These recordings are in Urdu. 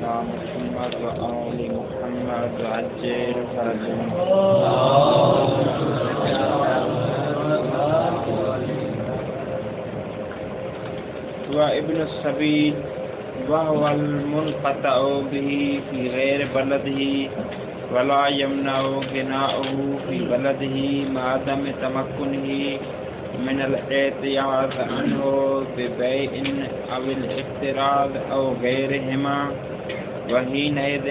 علی محمد و آل محمد وعجل فرجهم وابن السبيل وهو المنقطع به في غير بلده ولا يمنع غناؤه في بلده مع عدم تمكنه من الاعتياذ عنه ببيع أو الاقتراض أو غيرهما وحينئذ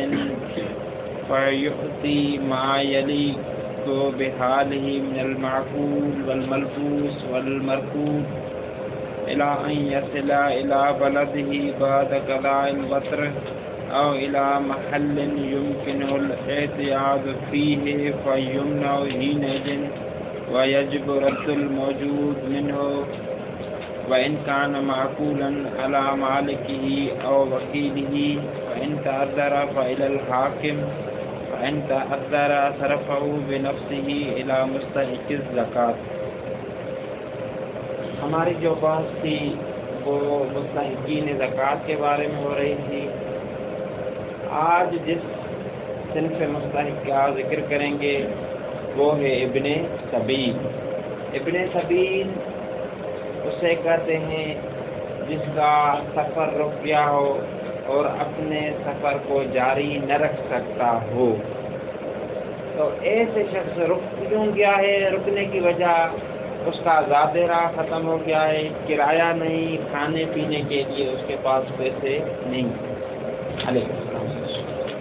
فيؤتي ما يليق بحاله من المعقول والملبوس والمركوب إلى أن يصل إلى بلده بعد قضاء الوتر أو إلى محل يمكنه الاعتياذ فيه فيمنع حينئذ ويجب رد الموجود منه وإن كان معقولا على مالكه أو وكيله فإن تعذر فإلى الحاكم فإن تعذر صرفه بنفسه إلى مستحق الزکاة۔ ہماری جو بحث تھی وہ مستحقین زکوٰۃ کے بارے میں ہو رہی تھی۔ آج جس صنف مستحق کا ذکر کریں گے وہ ہے ابن سبیل۔ ابن سبیل اسے کہتے ہیں جس کا سفر رک گیا ہو اور اپنے سفر کو جاری نہ رکھ سکتا ہو۔ تو ایسے شخص رک کیوں گیا ہے؟ رکنے کی وجہ اس کا زاد راہ ختم ہو گیا ہے، کرایہ نہیں، کھانے پینے کے لیے اس کے پاس پیسے نہیں۔ علیہ السلام۔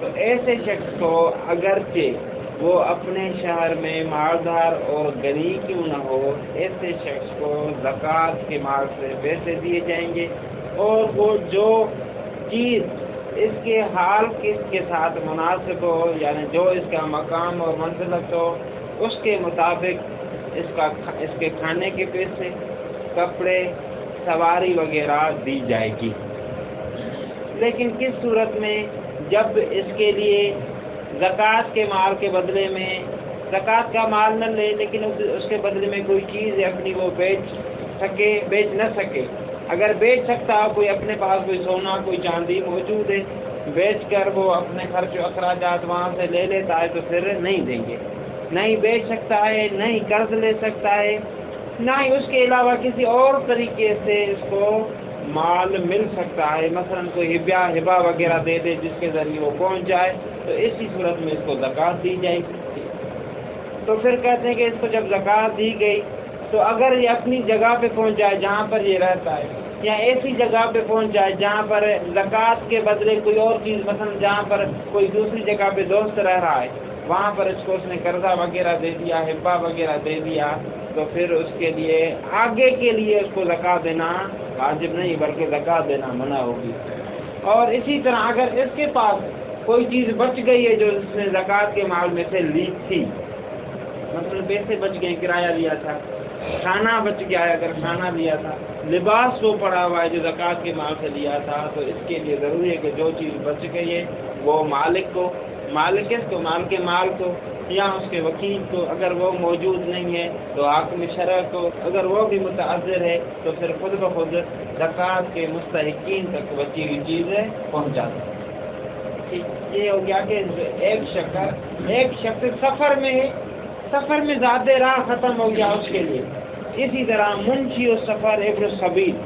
تو ایسے شخص کو اگرچہ وہ اپنے شہر میں مالدار اور غنی کیوں نہ ہو، ایسے شخص کو زکوٰۃ کے مال سے پیسے دیے جائیں گے، اور وہ جو چیز اس کے حال کے ساتھ مناسب ہو، یعنی جو اس کا مقام اور منزلت ہو، اس کے مطابق اس کے کھانے کے پیسے، کپڑے، سواری وغیرہ دی جائے گی۔ لیکن کس صورت میں؟ جب اس کے لیے زکوٰۃ کے مال کے بدلے میں زکوٰۃ کا مال نہ لے، لیکن اس کے بدلے میں کوئی چیز اپنی وہ بیچ نہ سکے۔ اگر بیچ سکتا ہو، کوئی اپنے پاس کوئی سونا کوئی چاندی موجود ہے، بیچ کر وہ اپنے خرچ و اخراجات وہاں سے لے لیتا ہے تو پھر نہیں دیں گے۔ نہیں بیچ سکتا ہے، نہیں قرض لے سکتا ہے، نہ ہی اس کے علاوہ کسی اور طریقے سے اس کو مال مل سکتا ہے، مثلا کوئی ہبہ وغیرہ دے دے جس کے ذریعے وہ پہنچ جائے، تو اسی صورت میں اس کو زکوٰۃ دی جائے گی۔ تو پھر کہتے ہیں کہ اس کو جب زکوٰۃ دی گئی تو اگر یہ اپنی جگہ پہ پہنچ جائے جہاں پر یہ رہتا ہے، یا ایسی جگہ پہ پہنچ جائے جہاں پر زکوٰۃ کے بدلے کوئی اور چیز، مثلا جہاں پر کوئی دوسری جگہ پہ دوست رہ رہا ہے، وہاں پر اس کو اس نے قرضہ وغیرہ دے دیا، ہبہ وغیرہ دے دیا، تو پھر اس کے لیے آگے کے لیے اس کو زکوٰۃ دینا واجب نہیں بلکہ زکوٰۃ دینا منع ہوگی۔ اور اسی طرح اگر اس کے پاس کوئی چیز بچ گئی ہے جو اس نے زکوٰۃ کے مال میں سے لی تھی، مثلا پیسے بچ گئے، کرایہ لیا تھا، کھانا بچ گیا ہے اگر کھانا لیا تھا، لباس وہ پڑا ہوا ہے جو زکوٰۃ کے مال سے لیا تھا، تو اس کے لیے ضروری ہے کہ جو چیز بچ گئی ہے وہ مالک کو مال کے مال کو یا اس کے وکیل کو، اگر وہ موجود نہیں ہے تو حاکم شرع کو، اگر وہ بھی متعذر ہے تو پھر خود بخود زکوٰۃ کے مستحقین تک بچی ہوئی چیزیں پہنچا دیں۔ یہ ہو گیا کہ ایک شخص سفر میں زیادہ راہ ختم ہو گیا اس کے لیے۔ اسی طرح منشی السفر ابن السبیل،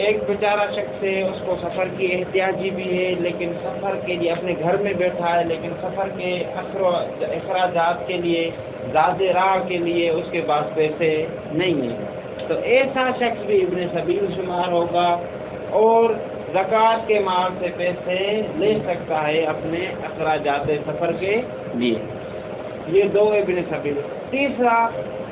ایک بیچارہ شخص ہے، اس کو سفر کی احتیاجی بھی ہے، لیکن سفر کے لیے اپنے گھر میں بیٹھا ہے، لیکن سفر کے اخراجات کے لیے، زیادہ راہ کے لیے اس کے پاس پیسے نہیں ہیں، تو ایسا شخص بھی ابن سبیل شمار ہوگا اور زکوٰۃ کے مال سے پیسے لے سکتا ہے اپنے اخراجات سفر کے لیے۔ یہ دو ابن سبیل۔ تیسرا،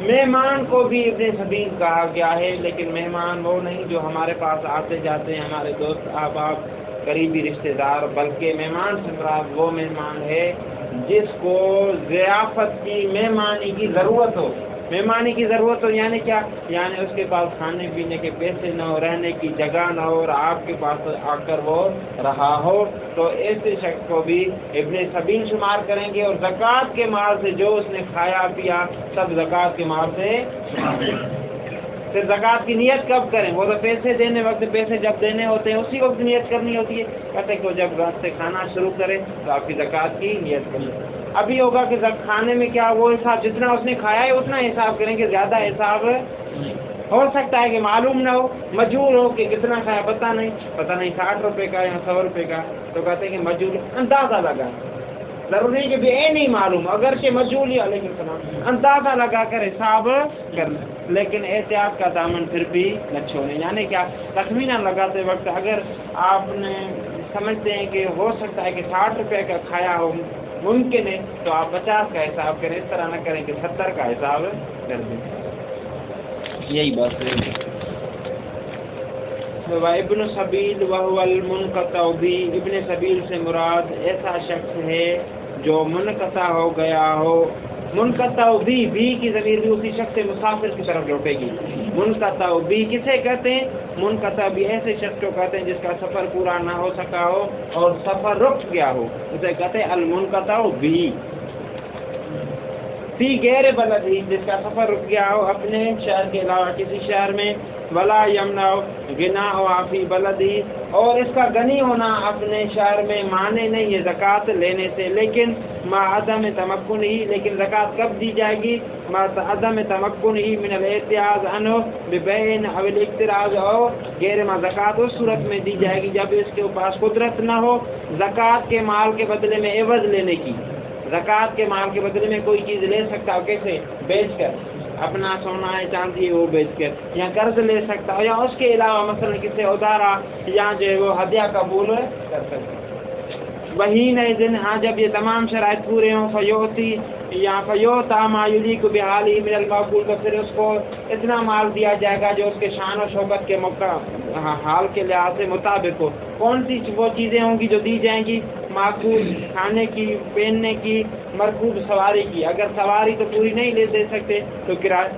مہمان کو بھی ابن سبیل کہا گیا ہے، لیکن مہمان وہ نہیں جو ہمارے پاس آتے جاتے ہیں، ہمارے دوست احباب قریبی رشتہ دار، بلکہ مہمان سے مراد وہ مہمان ہے جس کو ضیافت کی مہمانی کی ضرورت ہو۔ مہمانی کی ضرورت ہو یعنی کیا؟ یعنی اس کے پاس کھانے پینے کے پیسے نہ ہو، رہنے کی جگہ نہ ہو، اور آپ کے پاس آ کر وہ رہا ہو، تو ایسے شخص کو بھی ابن سبیل شمار کریں گے، اور زکوٰۃ کے مال سے جو اس نے کھایا پیا سب زکوٰۃ کے مال سے شمار کریں گے۔ پھر زکوٰۃ کی نیت کب کریں؟ وہ تو پیسے دینے وقت، پیسے جب دینے ہوتے ہیں اسی وقت نیت کرنی ہوتی ہے. کہتے کہ جب گھر سے کھانا شروع کرے تو آپ کی زکوٰۃ کی نیت کریں. ابھی ہوگا کہ کھانے میں کیا وہ حساب جتنا اس نے کھایا ہے اتنا حساب کریں گے، زیادہ حساب ہو سکتا ہے کہ معلوم نہ ہو، مجہول ہو کہ کتنا کھایا پتہ نہیں 60 روپے کا یا 100 روپے کا، تو کہتے ہیں کہ مجہول اندازہ لگا. ضروری کہ بھی نہیں معلوم، اگرچہ مجہول ہی علیہ السلام اندازہ لگا کر حساب کرنا، لیکن احتیاط کا دامن پھر بھی نہ چھوڑیں. یعنی کہ تخمینہ لگاتے وقت اگر آپ نے سمجھتے ہیں کہ ہو سکتا ہے کہ 60 روپے کا کھایا ہو، ممکن ہے، تو آپ 50 کا حساب کریں، اس طرح نہ کریں کہ 70 کا حساب کر دیں. یہی بات ہے. ابن سبیل وهو المنقطع بھی، ابن سبیل سے مراد ایسا شخص ہے جو منقطع ہو گیا ہو. منقطع بھی کی ضمیر بھی اسی شخص مسافر کی طرف لوٹے گی. منقطع بھی کسے کہتے ہیں؟ منقطع بھی ایسے شخص کو کہتے ہیں جس کا سفر پورا نہ ہو سکا ہو اور سفر رک گیا ہو، اسے کہتے ہیں المنقطع بھی. فی غیر بلد ہی، جس کا سفر رک گیا ہو اپنے شہر کے علاوہ کسی شہر میں. ولا یمنع غنا فی بلد ہی، اور اس کا غنی ہونا اپنے شہر میں مانے نہیں ہے زکوٰۃ لینے سے، لیکن ما عدم تمکن ہی، لیکن زکوٰۃ کب دی جائے گی؟ ما عدم تمکن ہی من الاحتیاج عنہ ببیع او الاقتراض، اور غیر ما زکوٰۃ اس صورت میں دی جائے گی جب اس کے پاس قدرت نہ ہو زکوٰۃ کے مال کے بدلے میں عوض لینے کی. زکوٰۃ کے مال کے بدلے میں کوئی چیز لے سکتا ہو، کیسے؟ بیچ کر، اپنا سونا ہے چاندی ہے وہ بیچ کر، یا قرض لے سکتا ہو، یا اس کے علاوہ مثلا کسی ادارہ یا جو ہے وہ ہدیہ قبول کر سکتا. وہی نئے دن، ہاں جب یہ تمام شرائط پورے ہوں، فیوتی یا فیوتا ما یلیق بحالہ من المعقول، تو پھر اس کو اتنا مال دیا جائے گا جو اس کے شان و شوکت کے حال کے لحاظ سے مطابق ہو. کون سی وہ چیزیں ہوں گی جو دی جائیں گی؟ معقول، کھانے کی، پہننے کی، مرکوب سواری کی. اگر سواری تو پوری نہیں لے دے سکتے تو کرایہ،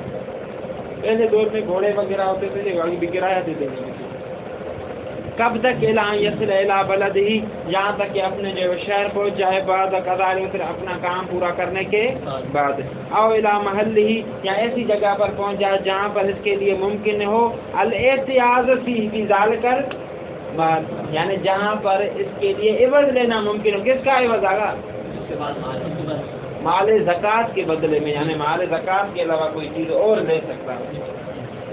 پہلے دور میں گھوڑے وغیرہ ہوتے تھے گاڑی بھی کرایہ دیتے تھے. کب تک؟ اعلان یصل الی بلد ہی، یہاں تک کہ اپنے جو شہر پہنچ جائے، بعد قضاء پھر اپنا کام پورا کرنے کے بعد. او الی محل ہی، یا ایسی جگہ پر پہنچ جائے جہاں پر اس کے لیے ممکن ہو الاحتیاج فی ذالک، یعنی جہاں پر اس کے لیے عوض لینا ممکن ہو. کس کا عوض آگا؟ مال زکوٰۃ کے بدلے میں، یعنی مال زکوٰۃ کے علاوہ کوئی چیز اور لے سکتا ہے.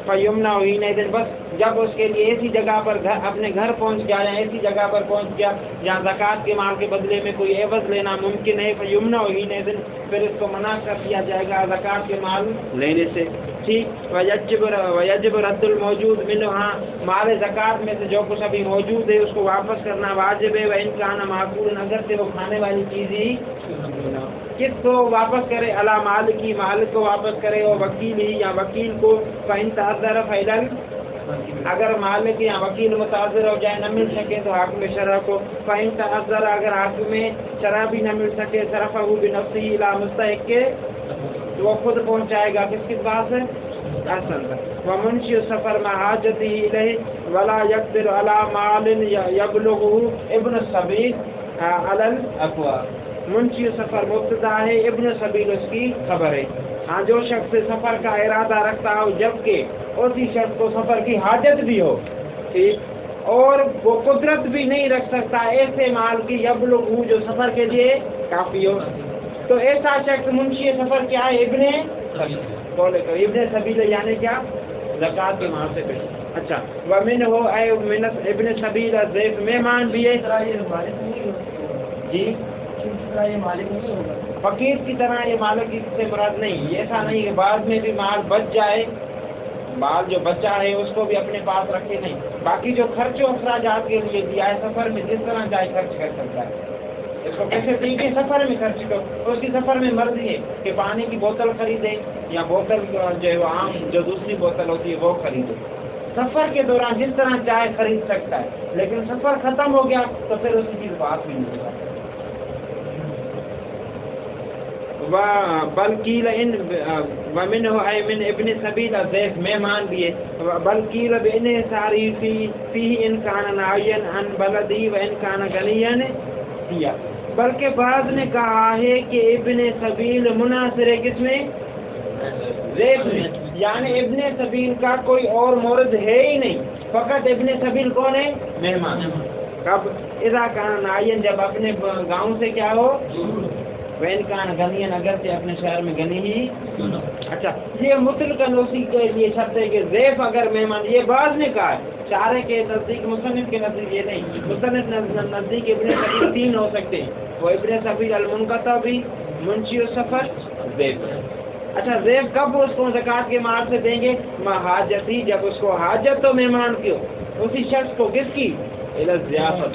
فیمنع ہی نہیں دن، بس جب اس کے لیے ایسی جگہ پر اپنے گھر پہنچ گیا یا ایسی جگہ پر پہنچ گیا جہاں زکوٰۃ کے مال کے بدلے میں کوئی عوض لینا ممکن ہے، فیمنع ہی نہیں دن، پھر اس کو منع کر دیا جائے گا زکوٰۃ کے مال لینے سے. ٹھیک. ویجب رد الموجود منہا، مال زکوٰۃ میں سے جو کچھ ابھی موجود ہے اس کو واپس کرنا واجب ہے. وان کان معقولا، اگر سے وہ کھانے والی چیز ہی. کس کو واپس کرے؟ علی مالک کی، مالک کو واپس کرے، اور وکیل ہی یا وکیل کو. فإن تعذر فعلا، اگر مالک یا وکیل متعذر ہو جائے، نہ مل سکے تو حاکم شرع کو. فإن تعذر، اگر حاکم شرع بھی نہ مل سکے، صرفہ بنفسہ الی مستحق کے، تو وہ خود پہنچائے گا کس کے پاس؟ احسن. ومنشی السفر مع حاجتہ الیہ ولا یقدر علی مال یبلغہ ابن السبیل علی الافواہ. منشی سفر مبتدا ہے، ابن سبیل اس کی خبر ہے. ہاں، جو شخص سفر کا ارادہ رکھتا ہو جبکہ اسی شخص کو سفر کی حاجت بھی ہو، ٹھیک، اور وہ قدرت بھی نہیں رکھ سکتا ایسے مال کی یبلغ ہو جو سفر کے لیے کافی ہو، تو ایسا شخص منشی سفر کیا ہے؟ ابن سبیل. بولے تو ابن سبیل یعنی کیا؟ زکوٰۃ کے مال سے پیش. اچھا. ومن ہو اے ابن سبیل الضیف، مہمان بھی ہے. جی، یہ مالک نہیں ہوگا، فقیر کی طرح یہ مالک کی سے مراد نہیں. ایسا نہیں کہ بعد میں بھی مال بچ جائے، مال جو بچا ہے اس کو بھی اپنے پاس رکھے نہیں. باقی جو خرچ و اخراجات کے لیے دیا ہے سفر میں جس طرح چاہے خرچ کر سکتا ہے. اس کو کیسے ٹھیک ہے سفر میں خرچ کرو، اس کی سفر میں مرضی ہے کہ پانی کی بوتل خریدے یا بوتل جو ہے عام جو دوسری بوتل ہوتی ہے وہ خریدے. سفر کے دوران جس طرح چاہے خرید سکتا ہے، لیکن سفر ختم ہو گیا تو پھر اس کی بات بھی نہیں ہوگا. بلکیل ان ومنہ اے من ابن سبیل الضیف، مہمان بھی ہے. بلکیل بن ساری فی ان کان ناعین عن بلدی و ان کان غنیان دیا، بلکہ بعض نے کہا ہے کہ ابن سبیل مناصر ہے کس میں؟ ضیف میں، یعنی ابن سبیل کا کوئی اور مورد ہے ہی نہیں، فقط ابن سبیل کون ہے؟ مہمان۔ کب؟ اذا کان نائین، جب اپنے گاؤں سے کیا ہو، وین کان غنین، اگر سے اپنے شہر میں غنی ہی۔ اچھا، یہ مطلقاً اسی کے لیے شرط ہے کہ ضیف اگر مہمان، یہ بعض نے کہا ہے، شارح کے نزدیک، مصنف کے نزدیک یہ نہیں، مصنف نزدیک ابن سبیل تین ہو سکتے ہیں، وہ ابن سبیل المنقطع بھی، منشی السفر، ضیف۔ اچھا، ضیف کب اس کو زکوٰۃ کے مال سے دیں گے؟ حاجتی، جب اس کو حاجت تو مہمان کی ہو، اسی شخص کو، کس کی؟ ضیافت۔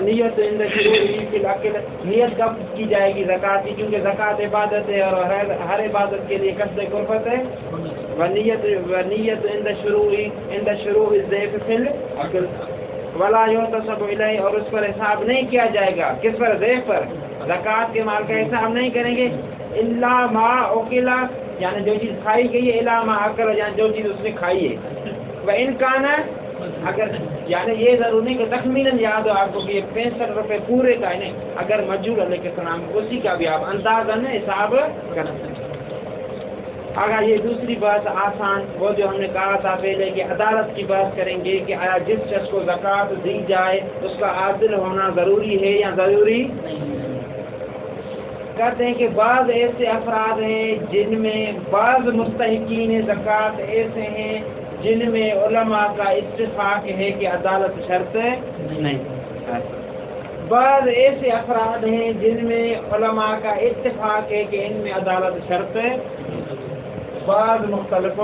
نیت عند شروع فی الاکل، نیت کب کی جائے گی زکوٰۃ کی؟ کیونکہ زکوٰۃ عبادت ہے اور ہر عبادت کے لیے قصد قربت ہے۔ نیت عند شروع الضیف فی الاکل ولا یحتسب الیہ، اور اس پر حساب نہیں کیا جائے گا، کس پر؟ ضیف پر۔ زکوٰۃ کے مال کا حساب نہیں کریں گے، الا ما اکل، یعنی جو چیز کھائی گئی ہے، الا ما اکل، یعنی جو چیز اس نے کھائی ہے۔ وان کان، اگر، یعنی یہ ضروری نہیں کہ تخمیناً یاد ہو آپ کو کہ یہ 65 روپے پورے کا ہے، نہیں، اگر مجہول علیہ کے سلام اسی کا بھی آپ اندازاً حساب کر سکتے۔ اگر یہ دوسری بات آسان، وہ جو ہم نے کہا تھا پہلے کہ عدالت کی بات کریں گے کہ آیا جس شخص کو زکوٰۃ دی جائے اس کا عادل ہونا ضروری ہے یا ضروری نہیں؟ کہتے ہیں کہ بعض ایسے افراد ہیں جن میں، بعض مستحقین زکوٰۃ ایسے ہیں جن میں علماء کا اتفاق ہے کہ عدالت شرط نہیں، بعض ایسے افراد ہیں جن میں علماء کا اتفاق ہے کہ ان میں عدالت شرط ہے، بعض مختلف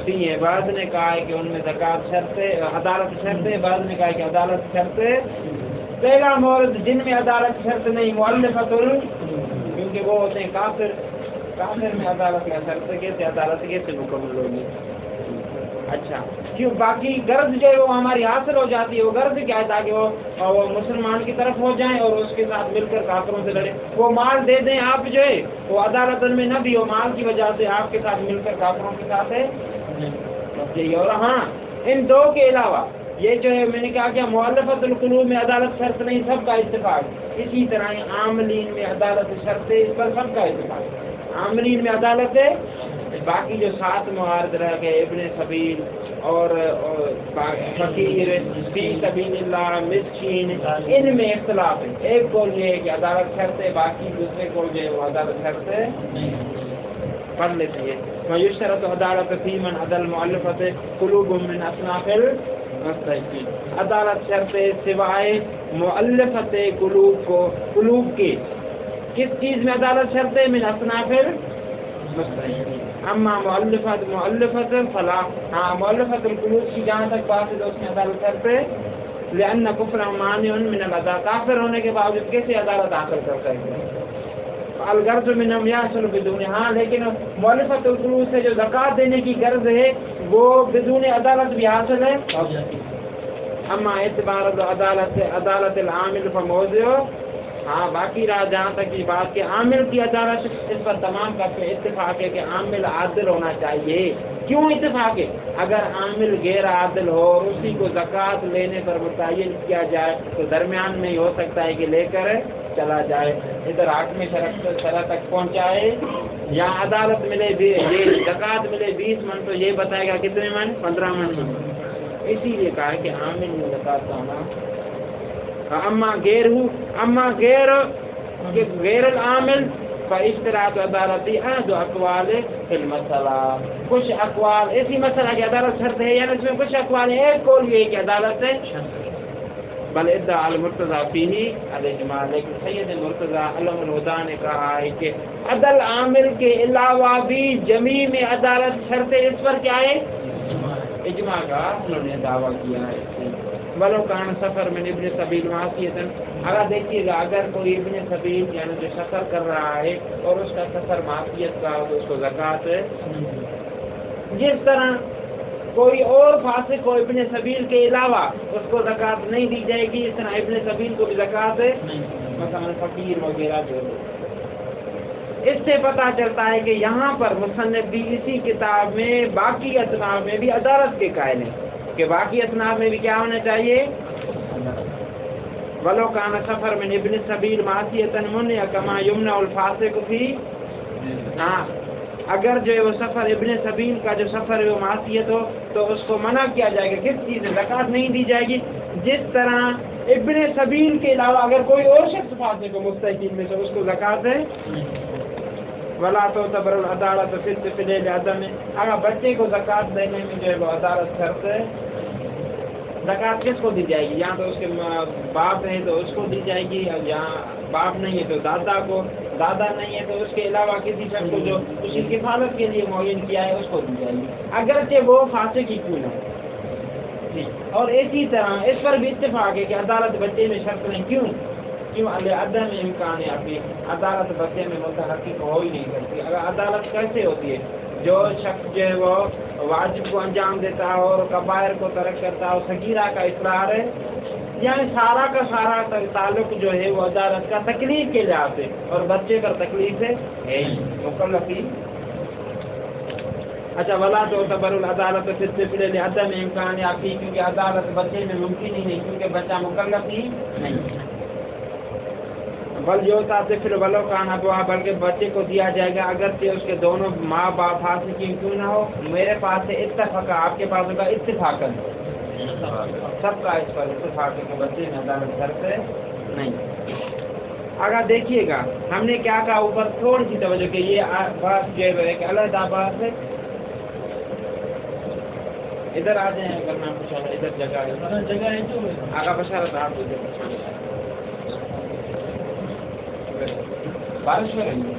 بھی ہیں، بعض نے کہا ہے کہ ان میں زکوٰۃ شرط ہے، عدالت شرط ہے، بعض نے کہا ہے کہ عدالت شرط ہے۔ پہلا مورد جن میں عدالت شرط نہیں، مؤلفۃ کیونکہ وہ ہوتے ہیں کافر، کافر میں عدالت کا شرط کیسے، عدالت کیسے مکمل ہوگی؟ اچھا، کیوں؟ باقی غرض جو ہے وہ ہماری حاصل ہو جاتی ہے، وہ غرض کیا ہے؟ تاکہ وہ مسلمان کی طرف ہو جائیں اور اس کے ساتھ مل کر کافروں سے لڑیں، وہ مال دے دیں، آپ جو ہے وہ عدالت میں نہ بھی ہو، مال کی وجہ سے آپ کے ساتھ مل کر کافروں کے ساتھ ہے۔ اور ہاں، ان دو کے علاوہ یہ جو ہے میں نے کہا کہ مؤلفۃ القلوب میں عدالت شرط نہیں، سب کا اتفاق، اسی طرح عاملین میں عدالت شرط ہے، اس پر سب کا اتفاق، عاملین میں عدالت ہے۔ باقی جو 7 موارد رہ گئے، ابن سبیل اور فقیر، فی سبیل اللہ، مسکین، ان میں اختلاف ہے، ایک قول یہ ہے کہ عدالت شرط ہے، باقی دوسرے قول جو ہے وہ عدالت شرط ہے پڑھ لیتے ہیں۔ ویشترط عدالت فی من عدل مؤلفۃ قلوب من اصناف المستحقین، عدالت شرط ہے سوائے مؤلفۃ قلوب کے، کس چیز میں عدالت شرط ہے؟ من اصناف المستحقین۔ اما مؤلفۃ فلا، ہاں مؤلفۃ القلوب کی جہاں تک بات ہے تو اس میں عدالت شرط ہے، لأن کفر مانع من العدالت، کافر ہونے کے باوجود کیسے عدالت حاصل کر سکتے ہیں؟ الغرض منهم یحصل بدون، ہاں لیکن مؤلفۃ القلوب سے جو زکوٰۃ دینے کی غرض ہے وہ بدون عدالت بھی حاصل ہے۔ اما اعتبار عدالت العامل فموضع، ہاں باقی رہا جہاں تک یہ بات کہ عامل کی عدالت، اس پر تمام کا اتفاق ہے کہ عامل عادل ہونا چاہیے۔ کیوں اتفاق ہے؟ اگر عامل غیر عادل ہو اور اسی کو زکوٰۃ لینے پر متعین کیا جائے تو درمیان میں ہی ہو سکتا ہے کہ لے کر چلا جائے، ادھر حاکم شرع تک پہنچائے، یا عدالت ملے یہ زکوٰۃ ملے 20 من تو یہ بتائے گا کتنے من؟ 15 من۔ اسی لیے کہا ہے کہ عامل میں زکوٰۃ کا ہونا۔ اما غیر العامل فاشتراط عدالتی احد اقوال فی المسئلہ، کچھ اقوال ایسی مسئلہ کی عدالت شرط ہے، یعنی اس میں کچھ اقوال ہیں، ایک قول یہ کہ عدالت ہے بل ادعا المرتضی فیہ الاجماع، لیکن سید مرتضی علم الہدیٰ نے کہا ہے کہ عدل عامل کے علاوہ بھی جمیع میں عدالت شرط ہے، اس پر کیا ہے؟ اجماع کا انہوں نے دعویٰ کیا ہے۔ ولو کان سفر من ابن سبیل معصیتاً، اگر دیکھیے گا اگر کوئی ابن سبیل یعنی جو سفر کر رہا ہے اور اس کا سفر معصیت کا ہو تو اس کو زکوٰۃ ہے، جس طرح کوئی اور فاسق کو ابن سبیل کے علاوہ اس کو زکوٰۃ نہیں دی جائے گی، اس طرح ابن سبیل کو بھی زکوٰۃ ہے، مثلا فقیر وغیرہ جو اس سے پتہ چلتا ہے کہ یہاں پر مصنف بھی اسی کتاب میں باقی اصناف میں بھی عدالت کے قائل ہیں کہ باقی اصناف میں بھی کیا ہونا چاہیے؟ ولو کان سفر من ابن سبیل معصیۃ منع کما یمنع الفاسق فی، ہاں اگر جو ہے وہ سفر ابن سبیل کا جو سفر ہے وہ معصیت ہو تو اس کو منع کیا جائے گا، کس چیز سے؟ زکوٰۃ نہیں دی جائے گی۔ جس طرح ابن سبیل کے علاوہ اگر کوئی اور شخص فاسق ہو مستحقین میں سے اس کو زکوٰۃ ہے ولا تعتبر العدالۃ فی الطفل لعدم، اگر بچے کو زکوٰۃ دینے میں جو ہے وہ عدالت شرط ہے، زکوٰۃ کس کو دی جائے گی؟ یہاں تو اس کے باپ ہے تو اس کو دی جائے گی، اور یہاں باپ نہیں ہے تو دادا کو، دادا نہیں ہے تو اس کے علاوہ کسی شخص کو جو اس کی کفالت کے لیے معین کیا ہے اس کو دی جائے گی، اگرچہ وہ فاسق ہی کیوں نہ ہو۔ اور اسی طرح اس پر بھی اتفاق ہے کہ عدالت بچے میں شرط نہیں، کیوں عدم امکان ہے، اپنی عدالت بچے میں متحقق ہو ہی نہیں سکتی۔ اگر عدالت کیسے ہوتی ہے؟ جو شخص جو ہے وہ واجب کو انجام دیتا ہے اور کبائر کو ترک کرتا ہے اور صغیرہ کا اصرار ہے، یعنی سارا کا سارا تعلق جو ہے وہ عدالت کا تکلیف کے لحاظ سے، اور بچے پر تکلیف ہے مکلفی۔ اچھا، ولا تعتبر العدالۃ فی الطفل لعدم امکان یافی، کیونکہ عدالت بچے میں ممکن ہی نہیں، کیونکہ بچہ مکلف ہی نہیں۔ بل جو طفل ولو کان ابوا، بلکہ بچے کو دیا جائے گا اگرچہ اس کے دونوں ماں باپ فاسقین کیوں نہ ہو۔ میرے پاس ہے اتفاق، آپ کے پاس ہوگا اتفاقاً، سب کا اس پر اتفاق ہے کہ بچے میں عدالت شرط نہیں۔ اگر دیکھیے گا ہم نے کیا کہا اوپر، تھوڑی سی توجہ کہ یہ بات جو ہے ایک علیحدہ بات ہے۔ ادھر آ جائیں اگر میں پوچھا، ادھر جگہ ہے جو آگا بشارت آپ ادھر بارش ہو رہی ہے۔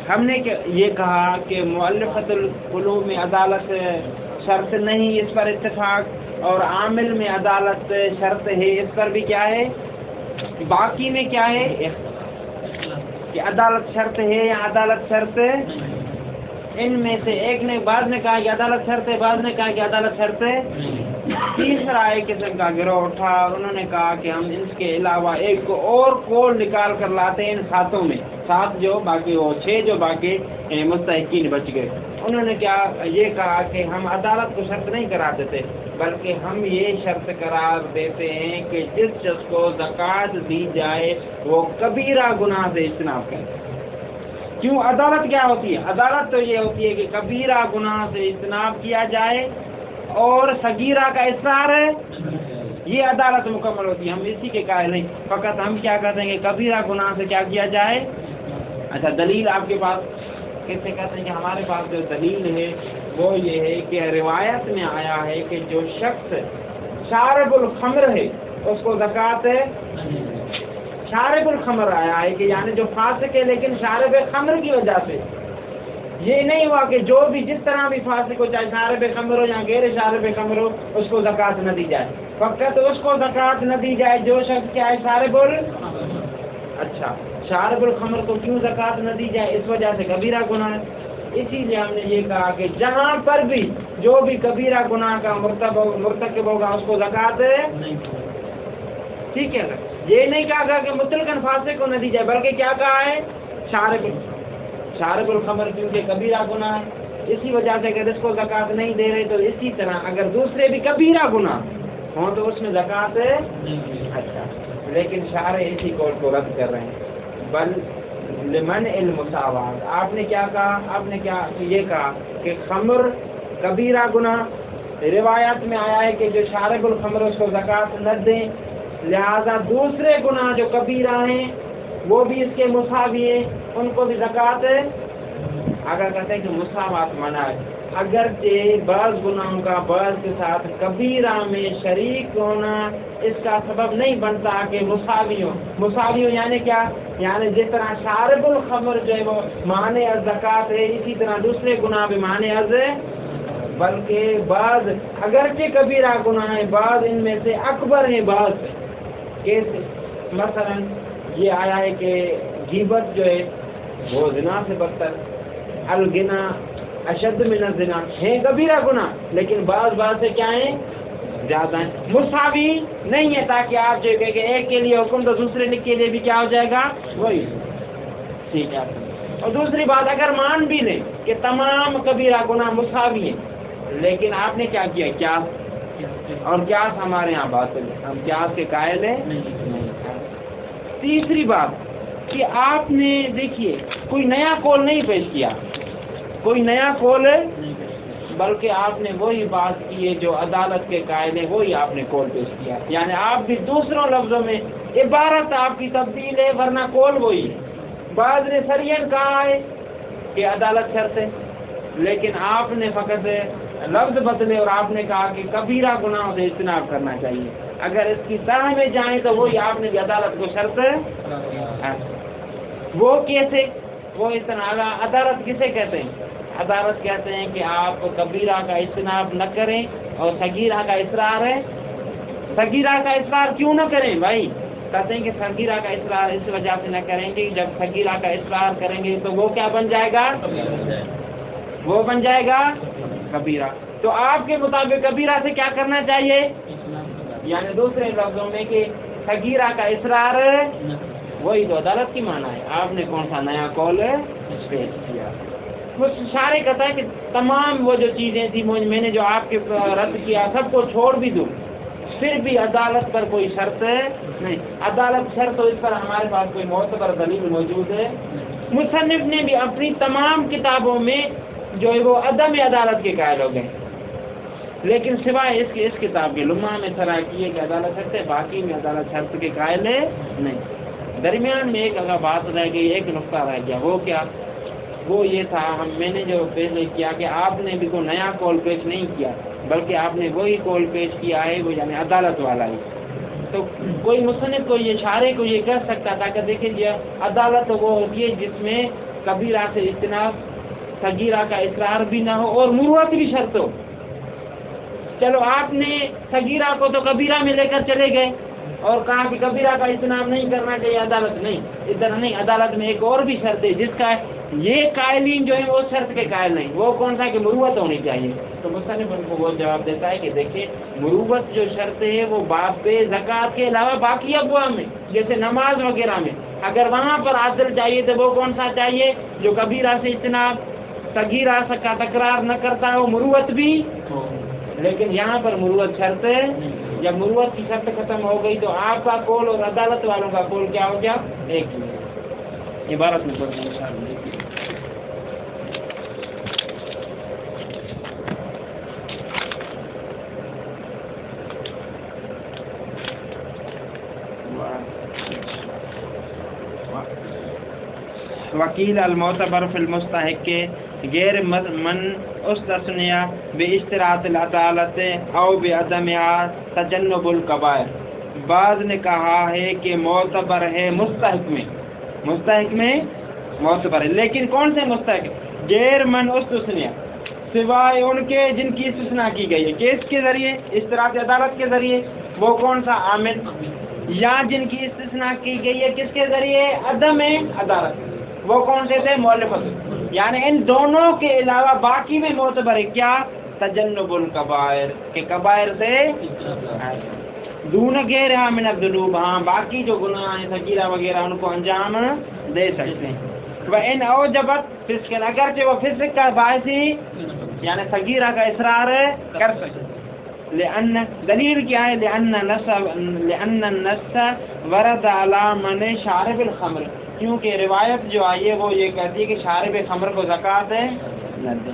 ہم نے یہ کہا کہ مؤلفۃ القلوب میں عدالت شرط نہیں، اس پر اتفاق، اور عامل میں عدالت شرط ہے، اس پر بھی کیا ہے؟ باقی میں کیا ہے کہ عدالت شرط ہے یا عدالت شرط ہے؟ ان میں سے ایک نے بعد نے کہا کہ عدالت شرط ہے، بعد نے کہا کہ عدالت شرط ہے۔ تیسرا ایک قسم کا گروہ اٹھا اور انہوں نے کہا کہ ہم اس کے علاوہ ایک کو اور قول نکال کر لاتے ہیں ان ساتوں میں، سات جو باقی وہ 6 جو باقی مستحقین بچ گئے، انہوں نے کیا یہ کہا کہ ہم عدالت کو شرط نہیں قرار دیتے، بلکہ ہم یہ شرط قرار دیتے ہیں کہ جس شخص کو زکوٰۃ دی جائے وہ کبیرہ گناہ سے اجتناب کرے۔ کیوں؟ عدالت کیا ہوتی ہے؟ عدالت تو یہ ہوتی ہے کہ کبیرہ گناہ سے اجتناب کیا جائے اور صغیرہ کا اصرار ہے، یہ عدالت مکمل ہوتی ہے۔ ہم اسی کے قائل نہیں، فقط ہم کیا کہتے ہیں کہ کبیرہ گناہ سے کیا کیا جائے۔ اچھا، دلیل آپ کے پاس کیسے کہتے ہیں کہ ہمارے پاس جو دلیل ہے وہ یہ ہے کہ روایت میں آیا ہے کہ جو شخص شارب الخمر ہے اس کو زکوٰۃ ہے۔ شارب الخمر آیا ہے کہ یعنی جو فاسق ہے لیکن شارب خمر کی وجہ سے، یہ نہیں ہوا کہ جو بھی جس طرح بھی فاسق ہو، چاہے شارب خمر ہو یا غیر شارب خمر ہو، اس کو زکوٰۃ نہ دی جائے، فقط اس کو زکوٰۃ نہ دی جائے جو شخص کیا ہے شارب اچھا، شارب الخمر کو کیوں زکوٰۃ نہ دی جائے؟ اس وجہ سے کبیرہ گناہ ہے۔ اسی لیے ہم نے یہ کہا کہ جہاں پر بھی جو بھی کبیرہ گناہ کا مرتکب ہوگا اس کو زکوٰۃ ہے، ٹھیک ہے نا؟ یہ نہیں کہا کہ مطلقاً فاسق کو نہ دی جائے، بلکہ کیا کہا ہے؟ شارب الخمر کیونکہ کبیرہ گناہ ہے، اسی وجہ سے اگر اس کو زکوٰۃ نہیں دے رہے تو اسی طرح اگر دوسرے بھی کبیرہ گناہ ہوں تو اس میں زکوٰۃ ہے۔ اچھا، لیکن شارع اسی قول کو رد کر رہے ہیں، بل لمن المساوات۔ آپ نے کیا کہا؟ آپ نے کیا یہ کہا کہ خمر کبیرہ گناہ، روایت میں آیا ہے کہ جو شارب الخمر اس کو زکوٰۃ نہ دیں، لہذا دوسرے گناہ جو کبیرہ ہیں وہ بھی اس کے مساوی ہیں، ان کو بھی زکوٰۃ ہے۔ اگر کہتے ہیں کہ مساوات منع ہے، اگرچہ بعض گناہوں کا بعض کے ساتھ کبیرہ میں شریک ہونا اس کا سبب نہیں بنتا کہ مساوی ہو یعنی کیا؟ یعنی جس طرح شارب الخمر جو ہے وہ مانع الزکوٰۃ ہے، اسی طرح دوسرے گناہ بھی مانع از ہے، بلکہ بعض اگرچہ کبیرہ گناہ ہیں، بعض ان میں سے اکبر ہیں، بعض کیسے مثلا یہ آیا ہے کہ غیبت جو ہے وہ زنا سے بدتر، الغنا اشد من الزنا، ہیں کبیرہ گناہ لیکن بعض سے کیا ہیں؟ زیادہ ہیں، مساوی نہیں ہے، تاکہ آپ جو کہ ایک کے لیے حکم تو دوسرے کے لیے بھی کیا ہو جائے گا وہی، ٹھیک ہے۔ اور دوسری بات اگر مان بھی لیں کہ تمام کبیرہ گناہ مساوی ہیں، لیکن آپ نے کیا کیا؟ قیاس، اور قیاس ہمارے یہاں باطل ہے، ہم قیاس کے قائل ہیں نہیں۔ تیسری بات کہ آپ نے دیکھیے کوئی نیا قول نہیں پیش کیا، کوئی نیا قول بلکہ آپ نے وہی بات کی ہے جو عدالت کے قائل ہیں، وہی آپ نے قول پیش کیا، یعنی آپ بھی دوسروں لفظوں میں عبارت آپ کی تبدیل ہے ورنہ قول وہی ہے۔ بعض نے سریعاً کہا ہے کہ عدالت شرط ہے، لیکن آپ نے فقط لفظ بدلے اور آپ نے کہا کہ کبیرہ گناہوں سے اجتناب کرنا چاہیے۔ اگر اس کی طرح میں جائیں تو وہی آپ نے بھی عدالت کو شرط ہے۔ وہ کیسے؟ وہ اس طرح عدالت کسے کہتے ہیں؟ عدالت کہتے ہیں کہ آپ کبیرہ کا اجتناب نہ کریں اور صغیرہ کا اصرار ہے۔ صغیرہ کا اصرار کیوں نہ کریں بھائی؟ کہتے ہیں کہ صغیرہ کا اصرار اس وجہ سے نہ کریں گے، جب صغیرہ کا اصرار کریں گے تو وہ کیا بن جائے گا؟ وہ بن جائے گا کبیرہ۔ تو آپ کے مطابق کبیرہ سے کیا کرنا چاہیے؟ یعنی دوسرے لفظوں میں کہ صغیرہ کا اصرار وہی تو عدالت کی معنی ہے۔ آپ نے کون سا نیا قول پیش کیا؟ کچھ اشارے کرتا ہے کہ تمام وہ جو چیزیں تھیں میں نے جو آپ کے رد کیا سب کو چھوڑ بھی دوں، پھر بھی عدالت پر کوئی شرط نہیں۔ عدالت شرط ہو اس پر ہمارے پاس کوئی معتبر دلیل موجود ہے؟ مصنف نے بھی اپنی تمام کتابوں میں جو ہے وہ عدم عدالت کے قائل ہو گئے، لیکن سوائے اس کتاب کے لمحہ میں سرائے کیے کہ عدالت شرط ہے، باقی میں عدالت شرط کے قائل ہے نہیں۔ درمیان میں ایک اگر بات رہ گئی، ایک نقطہ رہ گیا، وہ کیا؟ وہ یہ تھا میں نے جو پیش کیا کہ آپ نے بھی کوئی نیا قول پیش نہیں کیا بلکہ آپ نے وہی قول پیش کیا ہے وہ یعنی عدالت والا ہی۔ تو کوئی مصنف کو یہ اشارے کو یہ کہہ سکتا تھا کہ دیکھیں یہ عدالت وہ ہوتی ہے جس میں کبیرہ سے اجتناب، صغیرہ کا اصرار بھی نہ ہو اور مروت بھی شرط ہو۔ چلو آپ نے صغیرہ کو تو کبیرہ میں لے کر چلے گئے اور کہا کہ کبیرہ کا اجتناب نہیں کرنا چاہیے، عدالت نہیں، ادھر نہیں، عدالت میں ایک اور بھی شرط ہے جس کا یہ قائلین جو ہیں وہ شرط کے قائل نہیں، وہ کون سا کہ مروت ہونی چاہیے۔ تو مصنف ان کو وہ جواب دیتا ہے کہ دیکھیں مروت جو شرط ہے وہ باب زکوٰۃ کے علاوہ باقی ابواب میں جیسے نماز وغیرہ میں اگر وہاں پر عدل چاہیے تو وہ کون سا چاہیے؟ جو کبیرہ سے اجتناب، صغیرہ کا تکرار نہ کرتا ہو، مروت بھی۔ لیکن یہاں پر مروت شرط ہے، جب مروت کی شرط ختم ہو گئی تو آپ کا قول اور عدالت والوں کا قول کیا ہو گیا؟ ایک ہی عبارت میں پڑھتے ہیں انشاءاللہ۔ وکیل المعتبر فی المستحق کے غیر من استثنیہ باشتراط العدالت او بعدمها تجنب الکبائر۔ بعض نے کہا ہے کہ معتبر ہے مستحق میں معتبر ہے، لیکن کون سے مستحق؟ غیر من استثنیہ، سوائے ان کے جن کی استثناء کی گئی ہے، کیس کے ذریعے، اشتراط عدالت کے ذریعے، وہ کون سا عامل، یا جن کی استثناء کی گئی ہے کس کے ذریعے؟ عدم عدالت، وہ کون سے تھے؟ مؤلفت، یعنی ان دونوں کے علاوہ باقی میں معتبر ہے کیا؟ تجنب الکبائر، کہ کبائر سے دون غیر من الذنوب، ہاں باقی جو گناہ ہیں صغیرہ وغیرہ ان کو انجام دے سکتے ہیں۔ وَإِنْ أَوْجَبَتْ فِسْقًا، اگرچہ وہ فسق کا باعث ہی یعنی صغیرہ کا اصرار کر سکتے۔ لأن دلیل کیا ہے؟ لأن النص ورد على من شارب الخمر، کیونکہ روایت جو آئی ہے وہ یہ کہتی ہے کہ شارب خمر کو زکوٰۃ ہے نہ دے،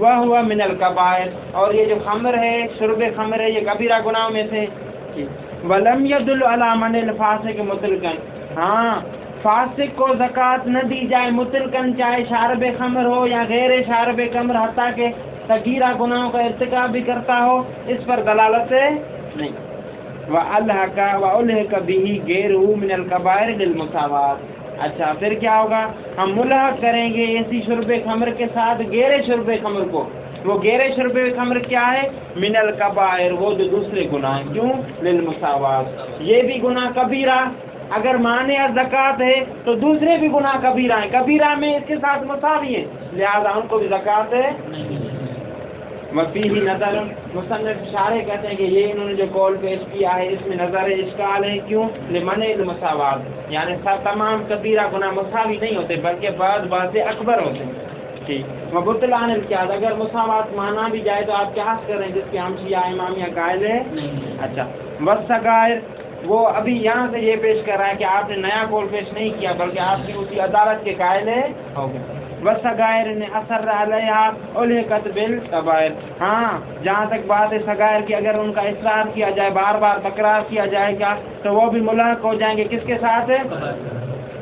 وَهُوَ مِنَ الْكَبَائِرِ، اور یہ جو خمر ہے، شرب خمر ہے، یہ کبیرہ گناہوں میں سے۔ وَلَمْ يَدُلُّ عَلَى مَنِ الْفَاسِقِ مُطْلَقًا، ہاں فاسق کو زکوٰۃ نہ دی جائے مطلقاً، چاہے شارب خمر ہو یا غیر شارب خمر، حتیٰ کہ صغیرہ گناہوں کا ارتکاب بھی کرتا ہو، اس پر دلالت نہیں۔ وَأَلْحَقَ بِهِ غَيْرُهُ مِنَ الْكَبَائِرِ لِلْمُسَاوَاةِ، اچھا پھر کیا ہوگا؟ ہم ملحق کریں گے ایسی شرب خمر کے ساتھ غیر شرب خمر کو۔ وہ غیر شرب خمر کیا ہے؟ من الکبائر، وہ جو دوسرے گناہ ہیں، کیوں؟ للمساوات، یہ بھی گناہ کبیرہ، اگر مانع زکوٰۃ ہے تو دوسرے بھی گناہ کبیرہ ہیں، کبیرہ میں اس کے ساتھ مساوی ہیں، لہذا ان کو بھی زکوٰۃ ہے۔ وفیہ نظر، مصنف شارح کہتے ہیں کہ یہ انہوں نے جو قول پیش کیا ہے اس میں نظر اشکال ہے، کیوں؟ لمنع المساوات، یعنی تمام کبیرہ گناہ مساوی نہیں ہوتے بلکہ بعض سے اکبر ہوتے ہیں۔ ٹھیک، وبطلان القیاس، اگر مساوات مانا بھی جائے تو آپ قیاس کریں جس کے ہم شیعہ امامیہ قائل ہیں۔ اچھا، والصغائر، وہ ابھی یہاں سے یہ پیش کر رہا ہے کہ آپ نے نیا قول پیش نہیں کیا بلکہ آپ کی اسی عدالت کے قائل ہو گئے. وَالصَّغَائِرِ نے اثر علیہا اُلحقت بالکبائر. ہاں جہاں تک بات ہے صغائر کی، اگر ان کا اصرار کیا جائے، بار بار تکرار کیا جائے گا تو وہ بھی ملحق ہو جائیں گے کس کے ساتھ؟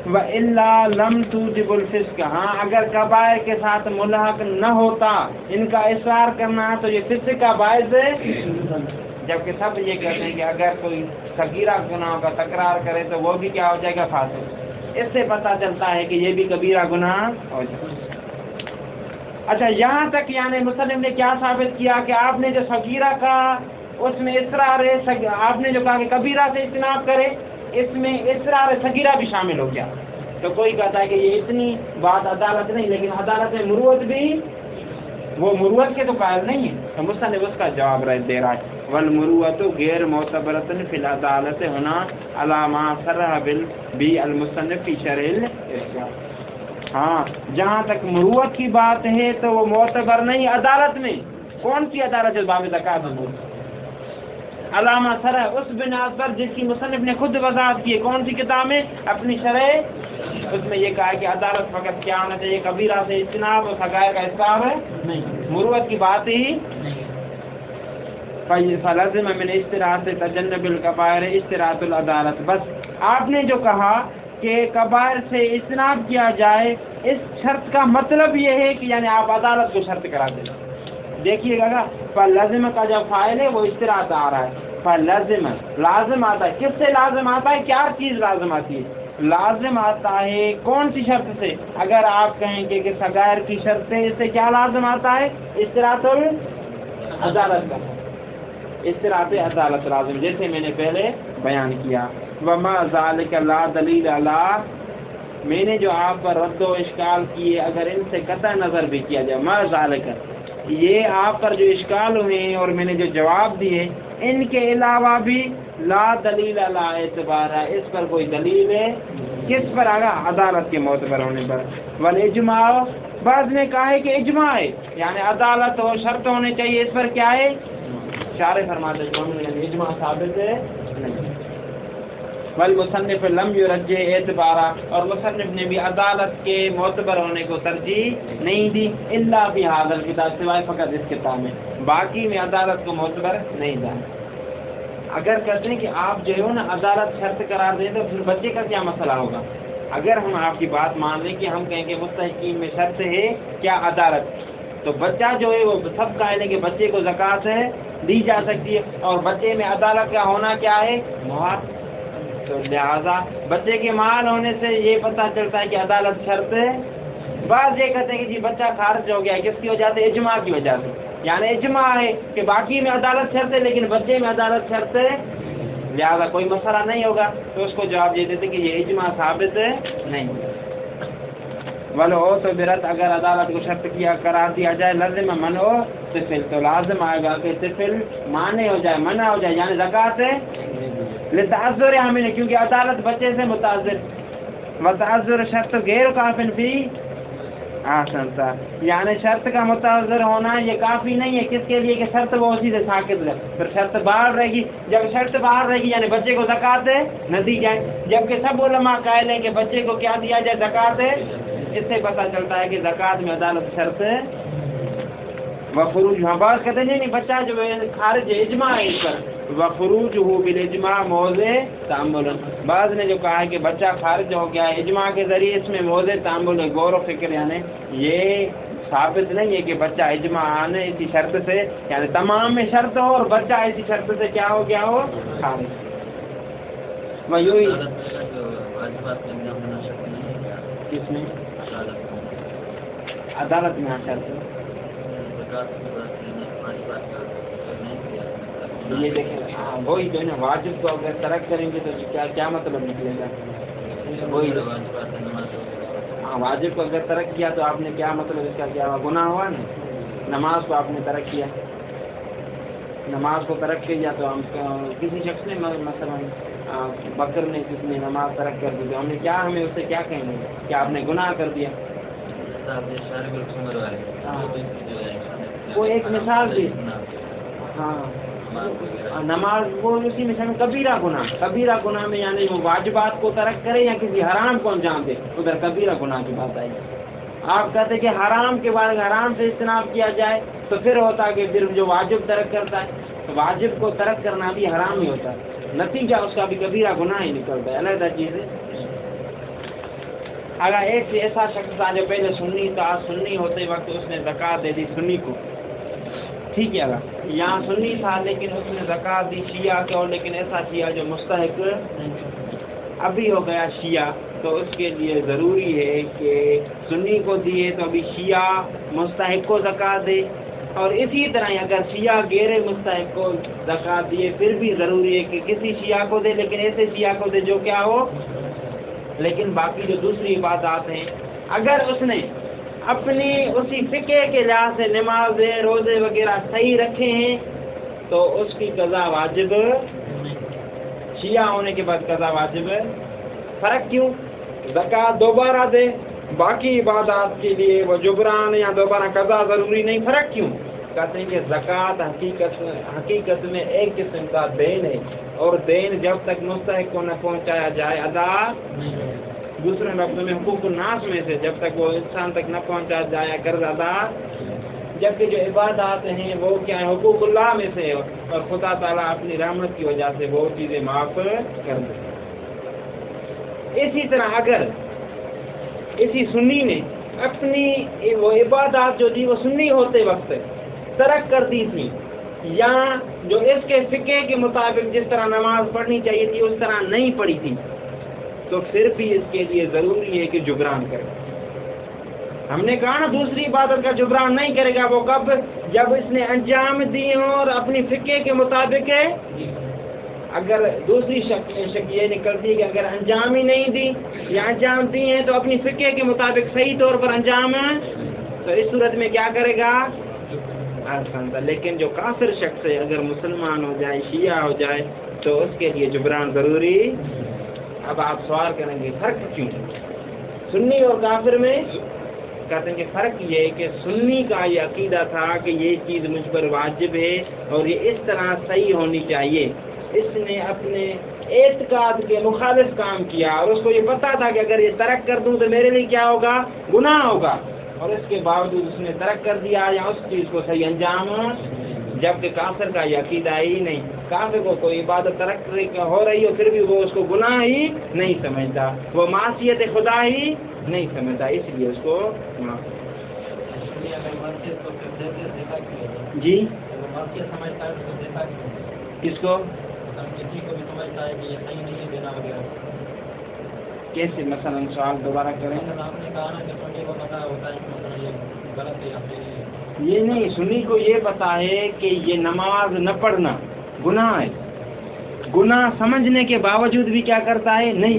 وَإِلَّا لَمْ تُوجِبُ الْفِسْقَ. ہاں اگر کبائر کے ساتھ ملحق نہ ہوتا، ان کا اصرار کرنا تو یہ فسق کا باعث ہے. جبکہ سب یہ کہتے ہیں کہ اگر کوئی صغیرہ گناہ کا تکرار کرے تو وہ بھی کیا ہو جائے گا؟ فاسق. اس سے پتہ چلتا ہے کہ یہ بھی کبیرہ گناہ ہو جائے. اچھا یہاں تک یعنی مصنف نے کیا ثابت کیا کہ آپ نے جو صغیرہ کا اس میں اصرار ہے، آپ نے جو کہا کہ کبیرہ سے اجتناب کرے، اس میں اصرار صغیرہ بھی شامل ہو گیا. تو کوئی کہتا ہے کہ یہ اتنی بات عدالت نہیں، لیکن عدالت میں مروت بھی، وہ مروت کے تو قائل نہیں ہے. تو مصنف اس کا جواب دے رہا ہے والمروت غیر معتبرۃ فی العدالت ہنا علی ما صرح بی المصنف فی شرح الارشاد. ہاں جہاں تک مروت کی بات ہے تو وہ معتبر نہیں عدالت میں. کون سی عدالت ہے؟ باب زکات علامہ صرح، اس بنا پر جس کی مصنف نے خود وضاحت کی ہے. کون سی کتاب میں؟ اپنی شرح. اس میں یہ کہا ہے کہ عدالت فقط کیا ہونا چاہیے؟ کبیرہ سے اجتناب اور صغائر کا اصرار ہے نہیں، مروت کی بات ہی. فلازم من اشتراط تجنب الکبائر اشتراط العدالت. بس آپ نے جو کہا کہ کبائر سے اجتناب کیا جائے، اس شرط کا مطلب یہ ہے کہ یعنی آپ عدالت کو شرط کرا دیں. دیکھیے گا فلازم کا جو فاعل ہے وہ اشتراط آ رہا ہے. فلازم لازم آتا ہے. کس سے لازم آتا ہے؟ کیا چیز لازم آتی ہے؟ لازم آتا ہے کون سی شرط سے؟ اگر آپ کہیں گے کہ صغائر کی شرط سے، اس سے کیا لازم آتا ہے؟ اشتراط العدالت کا، اشتراط عدالت لازم، جیسے میں نے پہلے بیان کیا. وما ذالک لا دلیل علی، میں نے جو آپ پر رد و اشکال کیے اگر ان سے قطع نظر بھی کیا جائے، ما ذالک، یہ آپ پر جو اشکال ہوئے ہیں اور میں نے جو جواب دیے ان کے علاوہ بھی لا دلیل علی اعتبار ہے، اس پر کوئی دلیل ہے کس پر آگا؟ عدالت کے معتبر ہونے پر. والاجماع، بعض نے کہا ہے کہ اجماع ہے یعنی عدالت اور شرط ہونے چاہیے، اس پر کیا ہے؟ اشارے فرماتے ہیں اجماع ثابت ہے نہیں. والمصنف لم یرجح اعتبارا، اور مصنف نے بھی عدالت کے معتبر ہونے کو ترجیح نہیں دی الا فی ھذا الکتاب، سوائے فقط اس کتاب میں، باقی میں عدالت کو معتبر نہیں جانا. اگر کہتے ہیں کہ آپ جو ہے نا عدالت شرط قرار دیں تو پھر بچے کا کیا مسئلہ ہوگا؟ اگر ہم آپ کی بات مان لیں کہ ہم کہیں کہ مستحقین میں شرط ہے کیا؟ عدالت، تو بچہ جو ہے وہ سب قائل ہے کہ بچے کو زکوٰۃ ہے دی جا سکتی ہے، اور بچے میں عدالت کا ہونا کیا ہے؟ مواد. تو لہذا بچے کے مال ہونے سے یہ پتہ چلتا ہے کہ عدالت شرط ہے. بعض یہ کہتے ہیں کہ جی بچہ خارج ہو گیا، کس کی وجہ سے؟ اجماع کی وجہ سے. یعنی اجماع ہے کہ باقی میں عدالت شرط ہے لیکن بچے میں عدالت شرط ہے، لہذا کوئی مسئلہ نہیں ہوگا. تو اس کو جواب یہ دیتے کہ یہ اجماع ثابت ہے نہیں. ولو تو برت، اگر عدالت کو شرط کیا قرار دیا جائے، لازم منع طفل، تو لازم آئے گا کہ طفل مانع ہو جائے، منع ہو جائے، یعنی زکوٰۃ ہے لتعذر حامل، کیونکہ عدالت بچے سے متعذر. وتعذر شرط غیر کافٍ فی احسنتا، یعنی شرط کا متعذر ہونا یہ کافی نہیں ہے کس کے لیے کہ شرط وہ اسی سے ساقط ہے. پھر شرط باہر رہے گی، جب شرط باہر رہے گی یعنی بچے کو زکوٰۃ ہے نہ دی جائے، جبکہ سب علماء قائل ہیں کہ بچے کو کیا دیا جائے؟ زکوٰۃ ہے. اس سے پتہ چلتا ہے کہ زکوٰۃ میں عدالت شرط ہے. وخروج، ہاں بعض کہتے ہیں نہیں بچہ جو ہے خارج ہے، اجماع ہے اس پر. وخروجہ بالاجماع موضع تأمل، بعض نے جو کہا ہے کہ بچہ خارج ہو گیا ہے اجماع کے ذریعے، اس میں موضع تأمل ہے، غور و فکر، یعنی یہ ثابت نہیں ہے کہ بچہ اجماع آنے اسی شرط سے، یعنی تمام میں شرط ہو اور بچہ اسی شرط سے کیا ہو گیا ہو؟ خارج. کس میں؟ عدالت میں شرط. یہ دیکھیں وہی جو ہے نا، واجب کو اگر ترک کریں گے تو کیا مطلب نکلے گا؟ وہی ہاں، واجب کو اگر ترک کیا تو آپ نے کیا مطلب اس کا کیا گناہ ہوا نا. نماز کو آپ نے ترک کیا، نماز کو ترک کیا تو ہم کسی شخص نے مثلا بکر نے کس نے نماز ترک کر دی، ہم نے کیا، ہمیں اس سے کیا کہیں گے کہ آپ نے گناہ کر دیا. وہ ایک مثال تھی. ہاں نماز وہ اسی میں شامل کبیرہ گناہ میں یعنی وہ واجبات کو ترک کرے یا کسی حرام کو انجام دے، ادھر کبیرہ گناہ کی بات آئی۔ آپ کہتے ہیں کہ حرام کے بارے میں حرام سے اجتناب کیا جائے تو پھر ہوتا ہے کہ پھر جو واجب ترک کرتا ہے تو واجب کو ترک کرنا بھی حرام ہی ہوتا ہے، نتیجہ اس کا بھی کبیرہ گناہ ہی نکلتا ہے، علیحدہ چیز ہے۔ اگر ایک ایسا شخص تھا جو پہلے سنی تھا، سنی ہوتے وقت اس نے زکوٰۃ دے دی سنی کو، ٹھیک ہے، اگر یہاں سنی تھا لیکن اس نے زکوٰۃ دی شیعہ کو، لیکن ایسا شیعہ جو مستحق ابھی ہو گیا شیعہ، تو اس کے لیے ضروری ہے کہ سنی کو دیے تو ابھی شیعہ مستحق کو زکوٰۃ دے، اور اسی طرح اگر شیعہ غیر مستحق کو زکوٰۃ دیے پھر بھی ضروری ہے کہ کسی شیعہ کو دے، لیکن ایسے شیعہ کو دے جو کیا ہو۔ لیکن باقی جو دوسری عبادات ہیں اگر اس نے اپنی اسی فقہ کے لحاظ سے نمازیں روزے وغیرہ صحیح رکھے ہیں تو اس کی قضا واجب، شیعہ ہونے کے بعد قضا واجب ہے۔ فرق کیوں؟ زکوٰۃ دوبارہ دے، باقی عبادات کے لیے وہ جبران یا دوبارہ قضا ضروری نہیں۔ فرق کیوں؟ کہتے ہیں کہ زکوٰۃ حقیقت میں ایک قسم کا دین ہے، اور دین جب تک مستحق کو نہ پہنچایا جائے ادا، دوسرے لفظوں میں حقوق الناس میں سے جب تک وہ انسان تک نہ پہنچایا جائے قرض ادا، جبکہ جو عبادات ہیں وہ کیا ہے حقوق اللہ میں سے، اور خدا تعالیٰ اپنی رحمت کی وجہ سے وہ چیزیں معاف کر دے۔ اسی طرح اگر اسی سنی نے اپنی وہ عبادات جو تھی وہ سنی ہوتے وقت ترک کر دی تھی، یا جو اس کے فقہ کے مطابق جس طرح نماز پڑھنی چاہیے تھی اس طرح نہیں پڑھی تھی، تو پھر بھی اس کے لیے ضروری ہے کہ جبران کرے۔ ہم نے کہا نا دوسری عبادت کا جبران نہیں کرے گا، وہ کب؟ جب اس نے انجام دی ہوں اور اپنی فقہ کے مطابق ہے۔ اگر دوسری شک یہ نکلتی ہے کہ اگر انجام ہی نہیں دی یا انجام دی ہیں تو اپنی فقہ کے مطابق صحیح طور پر انجام ہے، تو اس صورت میں کیا کرے گا؟ لیکن جو کافر شخص ہے اگر مسلمان ہو جائے شیعہ ہو جائے تو اس کے لیے جبران ضروری۔ اب آپ سوال کریں گے فرق کیوں سنی اور کافر میں؟ کہتے ہیں کہ فرق یہ ہے کہ سنی کا یہ عقیدہ تھا کہ یہ چیز مجھ پر واجب ہے اور یہ اس طرح صحیح ہونی چاہیے، اس نے اپنے اعتقاد کے مخالف کام کیا اور اس کو یہ پتا تھا کہ اگر یہ ترک کر دوں تو میرے لیے کیا ہوگا؟ گناہ ہوگا، اور اس کے باوجود اس نے ترک کر دیا یا اس چیز کو صحیح انجام، جبکہ کافر کا یہ عقیدہ ہی نہیں۔ کافر کو کوئی عبادت ترک ہو رہی ہو پھر بھی وہ اس کو گناہ ہی نہیں سمجھتا، وہ معصیت خدا ہی نہیں سمجھتا، اس لیے اس کو جی کس کو کیسے مثلا سوال دوبارہ کریں؟ یہ نہیں، سنی کو یہ پتا ہے کہ یہ نماز نہ پڑھنا گناہ ہے، گناہ سمجھنے کے باوجود بھی کیا کرتا ہے؟ نہیں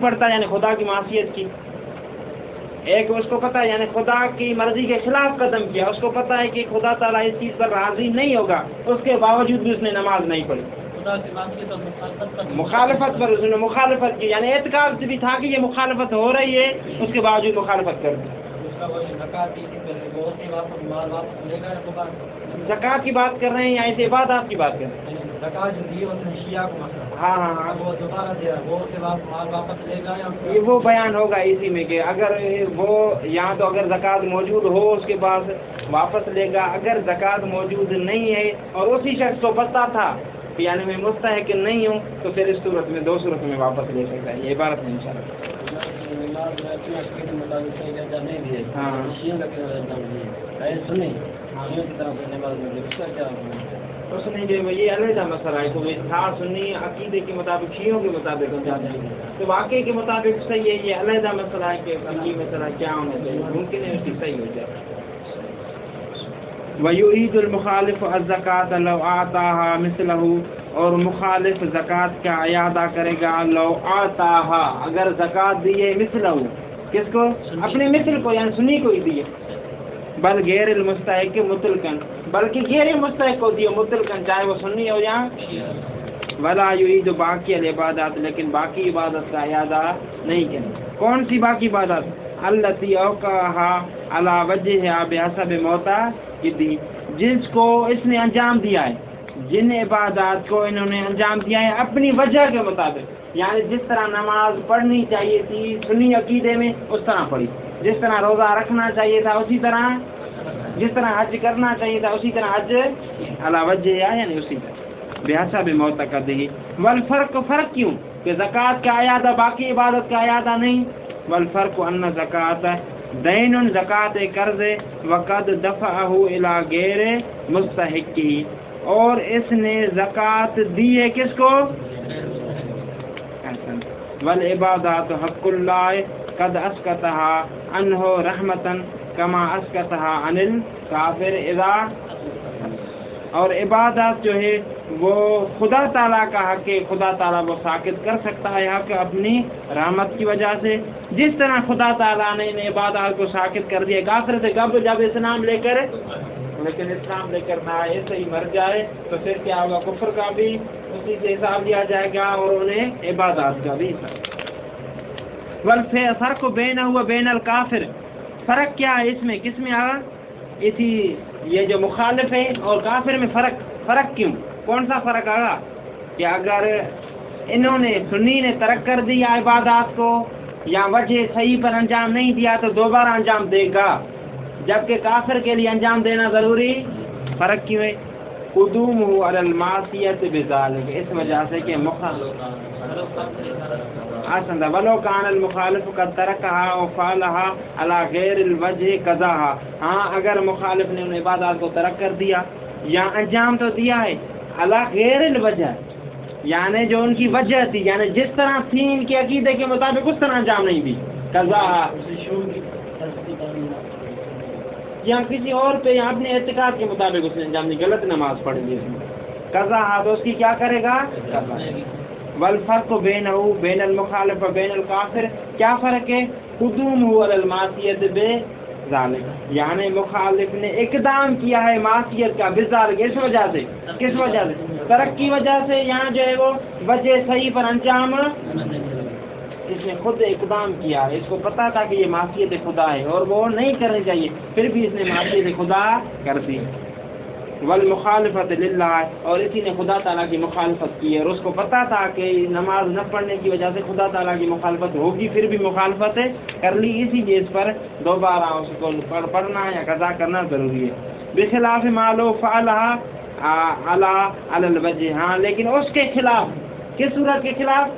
پڑھتا یعنی خدا کی معصیت کی۔ ایک اس کو پتا ہے یعنی خدا کی مرضی کے خلاف قدم کیا، اس کو پتا ہے کہ خدا تعالیٰ اس چیز پر راضی نہیں ہوگا، اس کے باوجود بھی اس نے نماز نہیں پڑھی، مخالفت پر اس نے مخالفت کی، یعنی اعتقاد سے بھی تھا کہ یہ مخالفت ہو رہی ہے اس کے باوجود مخالفت کر دی۔ زکوٰۃ کی بات کر رہے ہیں یا ایسے عبادات کی بات کر رہے ہیں؟ ہاں یہ وہ بیان ہوگا اسی میں کہ اگر وہ یا تو اگر زکوٰۃ موجود ہو اس کے بعد واپس لے گا، اگر زکوٰۃ موجود نہیں ہے اور اسی شخص کو پتہ تھا کہ یعنی میں مستحق نہیں ہوں تو پھر اس صورت میں دو صورت میں واپس لے سکتا ہے، یہ عبارت ہے انشاءاللہ۔ اس نے جو یہ علیحدہ مسئلہ ہے، تو تھا سنی عقیدے کے مطابق شیعوں کے مطابق تو واقعے کے مطابق صحیح ہے، یہ علیحدہ مسئلہ ہے کہ یہ مسئلہ کیا ہونا چاہیے، ممکن ہے اس کی صحیح ہو جائے۔ وَيُعِيدُ الْمُخَالِفُ الزَّكَاةَ لَوْ أَعْطَاهَا مِثْلَهُ، اور مخالف زکوٰۃ کا اعادہ کرے گا لو آتاها، اگر زکوٰۃ دیے مثلہ، کس کو؟ اپنے مثل کو یعنی سنی کو ہی دیے، بل غیر المستحق مطلقاً، بلکہ غیر مستحق کو دیے مطلقاً، چاہے وہ سنی ہو یا ولا يعيد باقی العبادات، لیکن باقی عبادت کا اعادہ نہیں کرے۔ کون سی باقی عبادت؟ التي اوقعها على وجهها بحسب موتى، جس کو اس نے انجام دیا ہے، جن عبادات کو انہوں نے انجام دیا ہے اپنی وجہ کے مطابق، یعنی جس طرح نماز پڑھنی چاہیے تھی سنی عقیدے میں اس طرح پڑھی، جس طرح روزہ رکھنا چاہیے تھا اسی طرح، جس طرح حج کرنا چاہیے تھا اسی طرح حج علی وجہ، یعنی اسی طرح بحسب معتقدہ۔ والفرق، فرق کیوں کہ زکوٰۃ کا اعادہ باقی عبادت کا اعادہ نہیں، والفرق ان زکوٰۃ دین، زکوٰۃ قرض وقد دفعہ الی غیر مستحقہ، اور اس نے زکوٰۃ دی ہے کس کو؟ والعبادات حق اللہ قد اسقطها عنہ رحمتا کما اسقطها عن الکافر اذا، اور عبادات جو ہے وہ خدا تعالیٰ کا حق ہے، خدا تعالیٰ وہ ساقط کر سکتا ہے حق اپنی رحمت کی وجہ سے، جس طرح خدا تعالیٰ نے ان عبادات کو ساقط کر دیا کافر سے قبل جب اسلام لے کر، لیکن اسلام لے کر نہ ایسے ہی مر جائے تو پھر کیا ہوگا؟ کفر کا بھی اسی سے حساب لیا جائے گا اور انہیں عبادات کا بھی حساب۔ والفرق بینہ و بین الکافر، فرق کیا ہے اس میں، کس میں آگا؟ اسی یہ جو مخالف ہے اور کافر میں فرق کیوں؟ کون سا فرق آگا؟ کہ اگر انہوں نے سنی نے ترک کر دیا عبادات کو یا وجہ صحیح پر انجام نہیں دیا تو دوبارہ انجام دے گا، جبکہ کافر کے لیے انجام دینا ضروری۔ فرق کیوں ہے؟ قدومہ علی المعصیۃ بذالک، اس وجہ سے کہ ولو کان المخالف قد ترکہا و فعلہا علی غیر الوجہ قضاہا، ہاں اگر مخالف نے ان عبادات کو ترک کر دیا یا انجام تو دیا ہے علی غیر الوجہ، یعنی جو ان کی وجہ تھی، یعنی جس طرح تھی ان کے عقیدے کے مطابق اس طرح انجام نہیں دی، قضاہا یا کسی اور پہ یا اپنے اعتقاد کے مطابق اس نے انجام دی، غلط نماز پڑھ لی اس میں، قضاہا تو اس کی کیا کرے گا؟ والفرق بینہ بین المخالف و بین الکافر، کیا فرق ہے؟ قدومہ علی المعصیۃ بذالک، یعنی مخالف نے اقدام کیا ہے معصیت کا بذالک، اس وجہ سے، کس وجہ سے؟ ترک کی وجہ سے، یہاں جو ہے وہ وجہ صحیح پر انجام، اس نے خود اقدام کیا ہے، اس کو پتا تھا کہ یہ معصیت خدا ہے اور وہ نہیں کرنی چاہیے، پھر بھی اس نے معصیت خدا کر دی۔ والمخالفت للہ، اور اسی نے خدا تعالیٰ کی مخالفت کی ہے اور اس کو پتا تھا کہ نماز نہ پڑھنے کی وجہ سے خدا تعالیٰ کی مخالفت ہوگی، پھر بھی مخالفت کر لی، اسی لیے اس پر دوبارہ اس کو پڑھنا یا قضا کرنا ضروری ہے۔ بخلاف ما لو فعلہا علی الوجہ، ہاں لیکن اس کے خلاف، کس صورت کے خلاف؟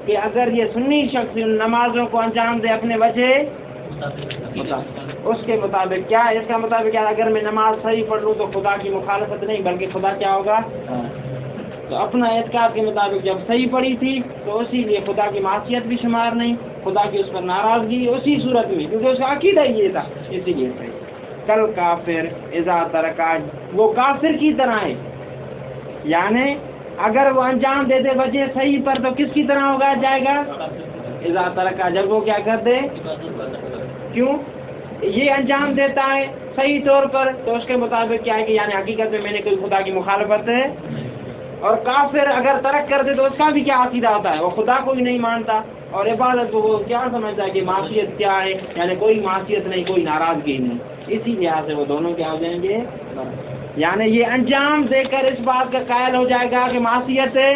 کہ اگر یہ سنی شخص ان نمازوں کو انجام دے اپنے وجہ اس کے مطابق، کیا اس کا مطابق کیا؟ اگر میں نماز صحیح پڑھ لوں تو خدا کی مخالفت نہیں بلکہ خدا کیا ہوگا؟ تو اپنا اعتقاد کے مطابق جب صحیح پڑھی تھی تو اسی لیے خدا کی معصیت بھی شمار نہیں، خدا کی اس پر ناراضگی اسی صورت میں، کیونکہ اس کا عقیدہ یہ تھا، اسی لیے صحیح۔ کل کافر اذا ترکا، وہ کافر کی طرح ہے، یعنی اگر وہ انجام دے دے وجہ صحیح پر تو کس کی طرح ہوگا جائے گا؟ اذا ترکا، جب وہ کیا کر دے، کیوں یہ انجام دیتا ہے صحیح طور پر تو اس کے مطابق کیا ہے کہ یعنی حقیقت میں نے کوئی خدا کی مخالفت ہے، اور کافر اگر ترک کر دے تو اس کا بھی کیا عقیدہ ہوتا ہے؟ وہ خدا کو ہی نہیں مانتا اور عبادت کو وہ کیا سمجھتا ہے کہ معصیت کیا ہے، یعنی کوئی معصیت نہیں، کوئی ناراضگی نہیں، اسی لحاظ سے وہ دونوں کیا ہو جائیں گے، یعنی یہ انجام دے کر اس بات کا قائل ہو جائے گا کہ معصیت ہے،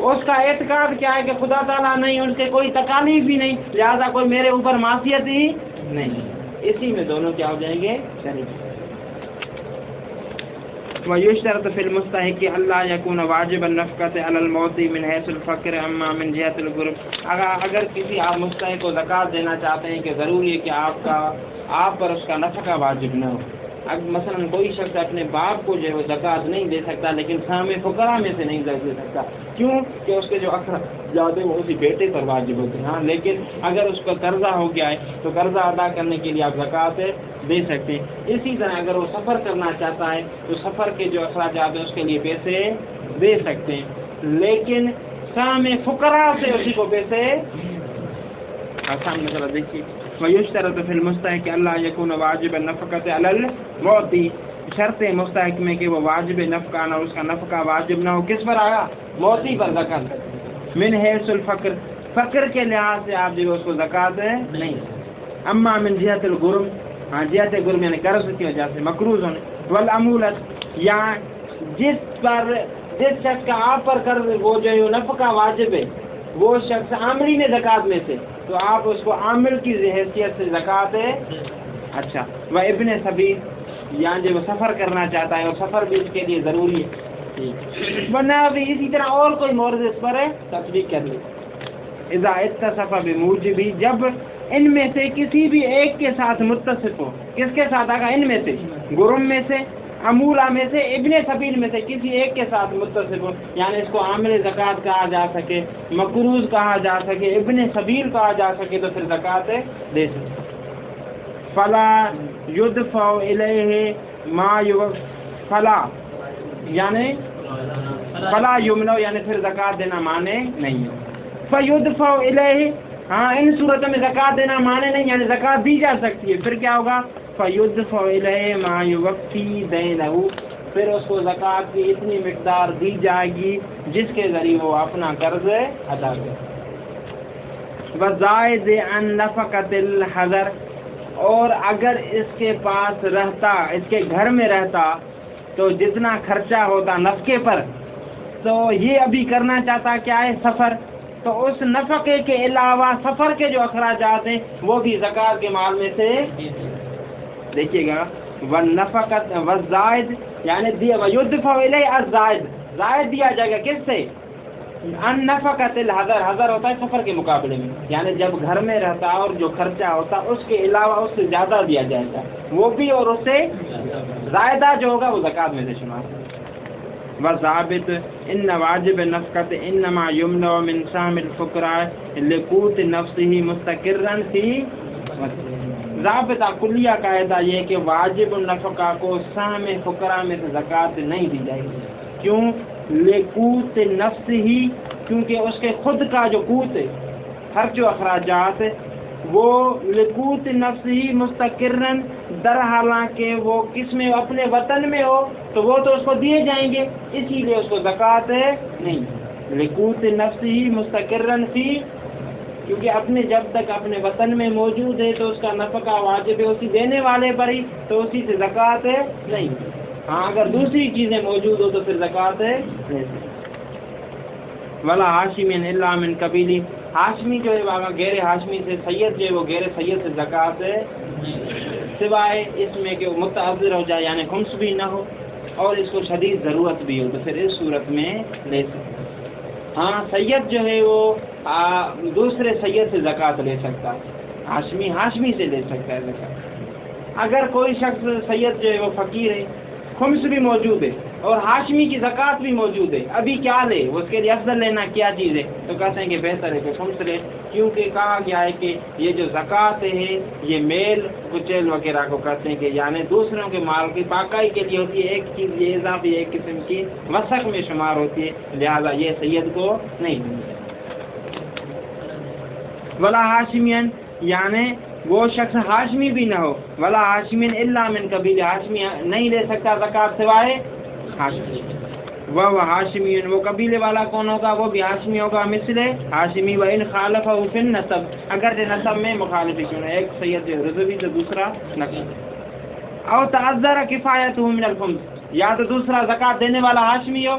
اس کا اعتقاد کیا ہے کہ خدا تعالیٰ نہیں، ان سے کوئی تکالیف بھی نہیں، لہذا کوئی میرے اوپر معصیت ہی نہیں، اسی میں دونوں کیا ہو جائیں گے، شریک۔ وَيُشْتَرَطُ فِي الْمُسْتَحِقِّ أَلَّا يَكُونَ وَاجِبَ النَّفْقَةِ عَلَى الْمُعْطِي مِنْ حَيْثُ الْفَقْرِ أَمَّا مِنْ جِهَةِ الْغُرْبِ، اگر کسی آپ مستحق کو زکوٰۃ دینا چاہتے ہیں کہ ضروری ہے کہ آپ پر اس کا نفقہ واجب نہ ہو، اب مثلا کوئی شخص اپنے باپ کو جو ہے وہ زکوٰۃ نہیں دے سکتا لیکن سامع فقراء میں سے نہیں دے سکتا، کیوں کہ اس کے جو اخراجات ہیں وہ اسی بیٹے پر واجب ہوتے ہیں، ہاں لیکن اگر اس کا قرضہ ہو گیا ہے تو قرضہ ادا کرنے کے لیے آپ زکوٰۃ دے سکتے ہیں۔ اسی طرح اگر وہ سفر کرنا چاہتا ہے تو سفر کے جو اخراجات ہیں اس کے لیے پیسے دے سکتے ہیں، لیکن سامع فقراء سے اسی کو پیسے، آسان مسئلہ دیکھیے، وَيُشْتَرَطُ فِي الْمُسْتَحِقِّ أَلَّا يَكُونَ وَاجِبَ النَّفْقَةِ عَلَى الْمُعْطِي، شرط مستحق میں کہ وہ واجب نفقہ نہ، اس کا نفقہ واجب نہ ہو، کس پر آیا؟ موتی پر زکوٰۃ، من حیث الفقر، فقر کے لحاظ سے آپ جو اس کو زکوٰۃ نہیں، اما من جہت الغرم، ہاں جہت غرم یعنی قرض کی وجہ سے، مقروض ہونے، والعمولت، یا جس شخص کا آپ پر قرض وہ جو ہے نفقہ واجب ہے وہ شخص عاملین زکوٰۃ میں سے، تو آپ اس کو عامل کی حیثیت سے زکوٰۃ ہے. اچھا، وہ ابن سبیل، یہاں جو سفر کرنا چاہتا ہے اور سفر بھی اس کے لیے ضروری ہے، ورنہ بھی اسی طرح اور کوئی مورد اس پر ہے تطبیق کر لے. اذا اتصف بموجبہ، جب ان میں سے کسی بھی ایک کے ساتھ متصف ہو. کس کے ساتھ آگا؟ ان میں سے، گرم میں سے، عمولہ میں سے، ابن سبیل میں سے کسی ایک کے ساتھ متصف ہو، یعنی اس کو عامل زکوٰۃ کہا جا سکے، مقروض کہا جا سکے، ابن سبیل کہا جا سکے، تو پھر زکوٰۃ دے سکے. فلا یدفع الیہ ما فلا یعنی فلا یمنع، یعنی پھر زکوٰۃ دینا مانے نہیں ہے. فیدفع الیہ، ہاں ان صورتوں میں زکوٰۃ دینا مانے نہیں، یعنی زکوٰۃ دی جا سکتی ہے. پھر کیا ہوگا؟ فیدفع الیہ ما یوفی دینہ، پھر اس کو زکوٰۃ کی اتنی مقدار دی جائے گی جس کے ذریعے وہ اپنا قرض ادا کرے. وزائد عن نفقۃ الحضر، اور اگر اس کے پاس رہتا، اس کے گھر میں رہتا، تو جتنا خرچہ ہوتا نفقے پر، تو یہ ابھی کرنا چاہتا کیا ہے؟ سفر، تو اس نفقے کے علاوہ سفر کے جو اخراجات ہیں وہ بھی زکوٰۃ کے مال میں سے دیکھیے گا. والنفقۃ والزائد، یعنی دیا ویدفع الیہ الزائد، زائد دیا جائے گا کس سے؟ ان نفقۃ الحضر، حضر ہوتا ہے سفر کے مقابلے میں، یعنی جب گھر میں رہتا اور جو خرچہ ہوتا اس کے علاوہ اس سے زیادہ دیا جائے گا، وہ بھی، اور اس سے زائدہ جو ہوگا وہ زکوٰۃ میں سے شمار. وضابط ان واجب نفقۃ انما یمنع من سهم الفقراء لقوت نفسه مستقرا فی. ضابطہ کلیہ قاعدہ یہ کہ واجب النفقہ کو سہم فقراء میں سے زکوٰۃ نہیں دی جائے گی. کیوں؟ لقوت نفس ہی، کیونکہ اس کے خود کا جو قوت ہے، خرچ و اخراجات وہ لقوت نفس ہی مستقرن، در حالانکہ وہ کس میں؟ اپنے وطن میں ہو تو وہ تو اس کو دیے جائیں گے، اسی لیے اس کو زکوٰۃ نہیں. لقوت نفس ہی مستقرن فی، کیونکہ اپنے جب تک اپنے وطن میں موجود ہے تو اس کا نفقہ واجب ہے اسی دینے والے پر ہی، تو اسی سے زکوٰۃ نہیں. ہاں اگر دوسری چیزیں موجود ہو تو پھر زکوٰۃ نہیں. ولا ہاشمی الا من قبیلی، ہاشمی جو ہے غیر ہاشمی سے، سید جو ہے وہ غیر سید سے زکوٰۃ سوائے اس میں کہ وہ متعذر ہو جائے، یعنی خمس بھی نہ ہو اور اس کو شدید ضرورت بھی ہو، تو پھر اس صورت میں لے سکتے. ہاں سید جو ہے وہ دوسرے سید سے زکوٰۃ لے سکتا ہے، ہاشمی سے لے سکتا ہے زکوٰۃ. اگر کوئی شخص سید جو ہے وہ فقیر ہے، خمس بھی موجود ہے اور ہاشمی کی زکوٰۃ بھی موجود ہے، ابھی کیا لے؟ اس کے لیے افضل لینا کیا چیز ہے؟ تو کہتے ہیں کہ بہتر ہے کہ خمس لے، کیونکہ کہا گیا ہے کہ یہ جو زکوٰۃ ہے یہ میل کچیل وغیرہ کو کہتے ہیں، کہ یعنی دوسروں کے مال کی پاکائی کے لیے ہوتی ہے. ایک چیز یہ اضافی ایک قسم کی وسق میں شمار ہوتی ہے، لہذا یہ سید کو نہیں. ولا ہاشمین، یعنی وہ شخص ہاشمی بھی نہ ہو. ولا ہاشمین الا من قبیل، ہاشمی نہیں لے سکتا زکوٰۃ سوائے ہاشمی. وہ ہاشمین، وہ قبیلے والا کون ہوگا؟ وہ بھی ہاشمی ہوگا، مثل ہاشمی. و ان خالفہ فی النسب، اگر نسب میں مخالفی کیوں، ایک سید رضوی تو دوسرا نقشی. او تعذر کفایتہ من الخمس، یا تو دوسرا زکوٰۃ دینے والا ہاشمی ہو،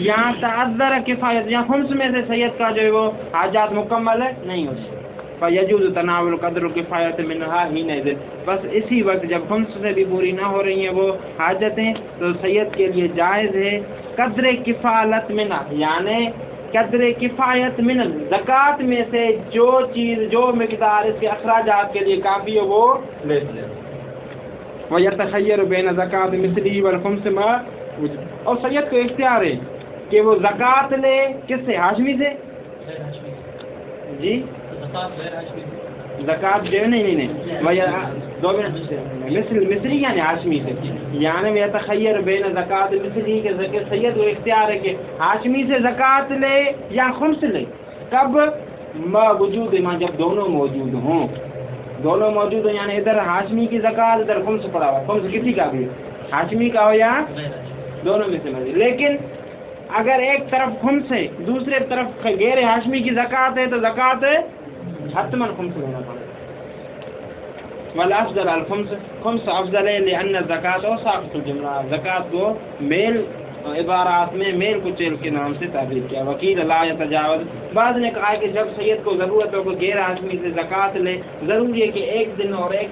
یا تعذر کفایت، یا خمس میں سے سید کا جو ہے وہ حاجات مکمل نہیں ہوتی. فیجوز تناول قدر کفایت منہا حینئذ، بس اسی وقت جب خمس سے بھی پوری نہ ہو رہی ہیں وہ حاجتیں، تو سید کے لیے جائز ہے قدر کفالت منہا، یعنی قدر کفایت من زکوٰۃ میں سے جو چیز، جو مقدار اس کے اخراجات کے لیے کافی ہو وہ لے لے. وَيَتَخَيَّرُ بَيْنَ زَكَاةِ مِثْلِهِ وَالْخُمْسِ مَا، اور سید کو اختیار ہے کہ وہ زکوٰۃ لے کس سے؟ ہاشمی سے. جی زکوٰۃ جو نہیں مصری یعنی ہاشمی سے، یعنی میں تخیر بین زکوٰۃ مصری کے سید کو اختیار ہے کہ ہاشمی سے زکوٰۃ لے یا خمس لے. کب؟ وجود ماں، جب دونوں موجود ہوں. دونوں موجود ہوں یعنی ادھر ہاشمی کی زکوٰۃ، ادھر خمس پڑا ہوا. خمس کسی کا بھی، ہاشمی کا ہو یا دونوں میں سے موجود. لیکن اگر ایک طرف خمس ہے دوسرے طرف غیر ہاشمی کی زکوٰۃ ہے تو زکوٰۃ حتماً خمس لینا پڑے گا. والافضل الخمس، خمس افضل ہے لأن الزکات اور ساقط الجملہ، زکات کو میل عبارات میں میل کچیل کے نام سے تعبیر کیا. وکیل لا یتجاوز، بعض نے کہا کہ جب سید کو ضرورت ہو کہ غیر ہاشمی سے زکات لے، ضروری ہے کہ ایک دن اور ایک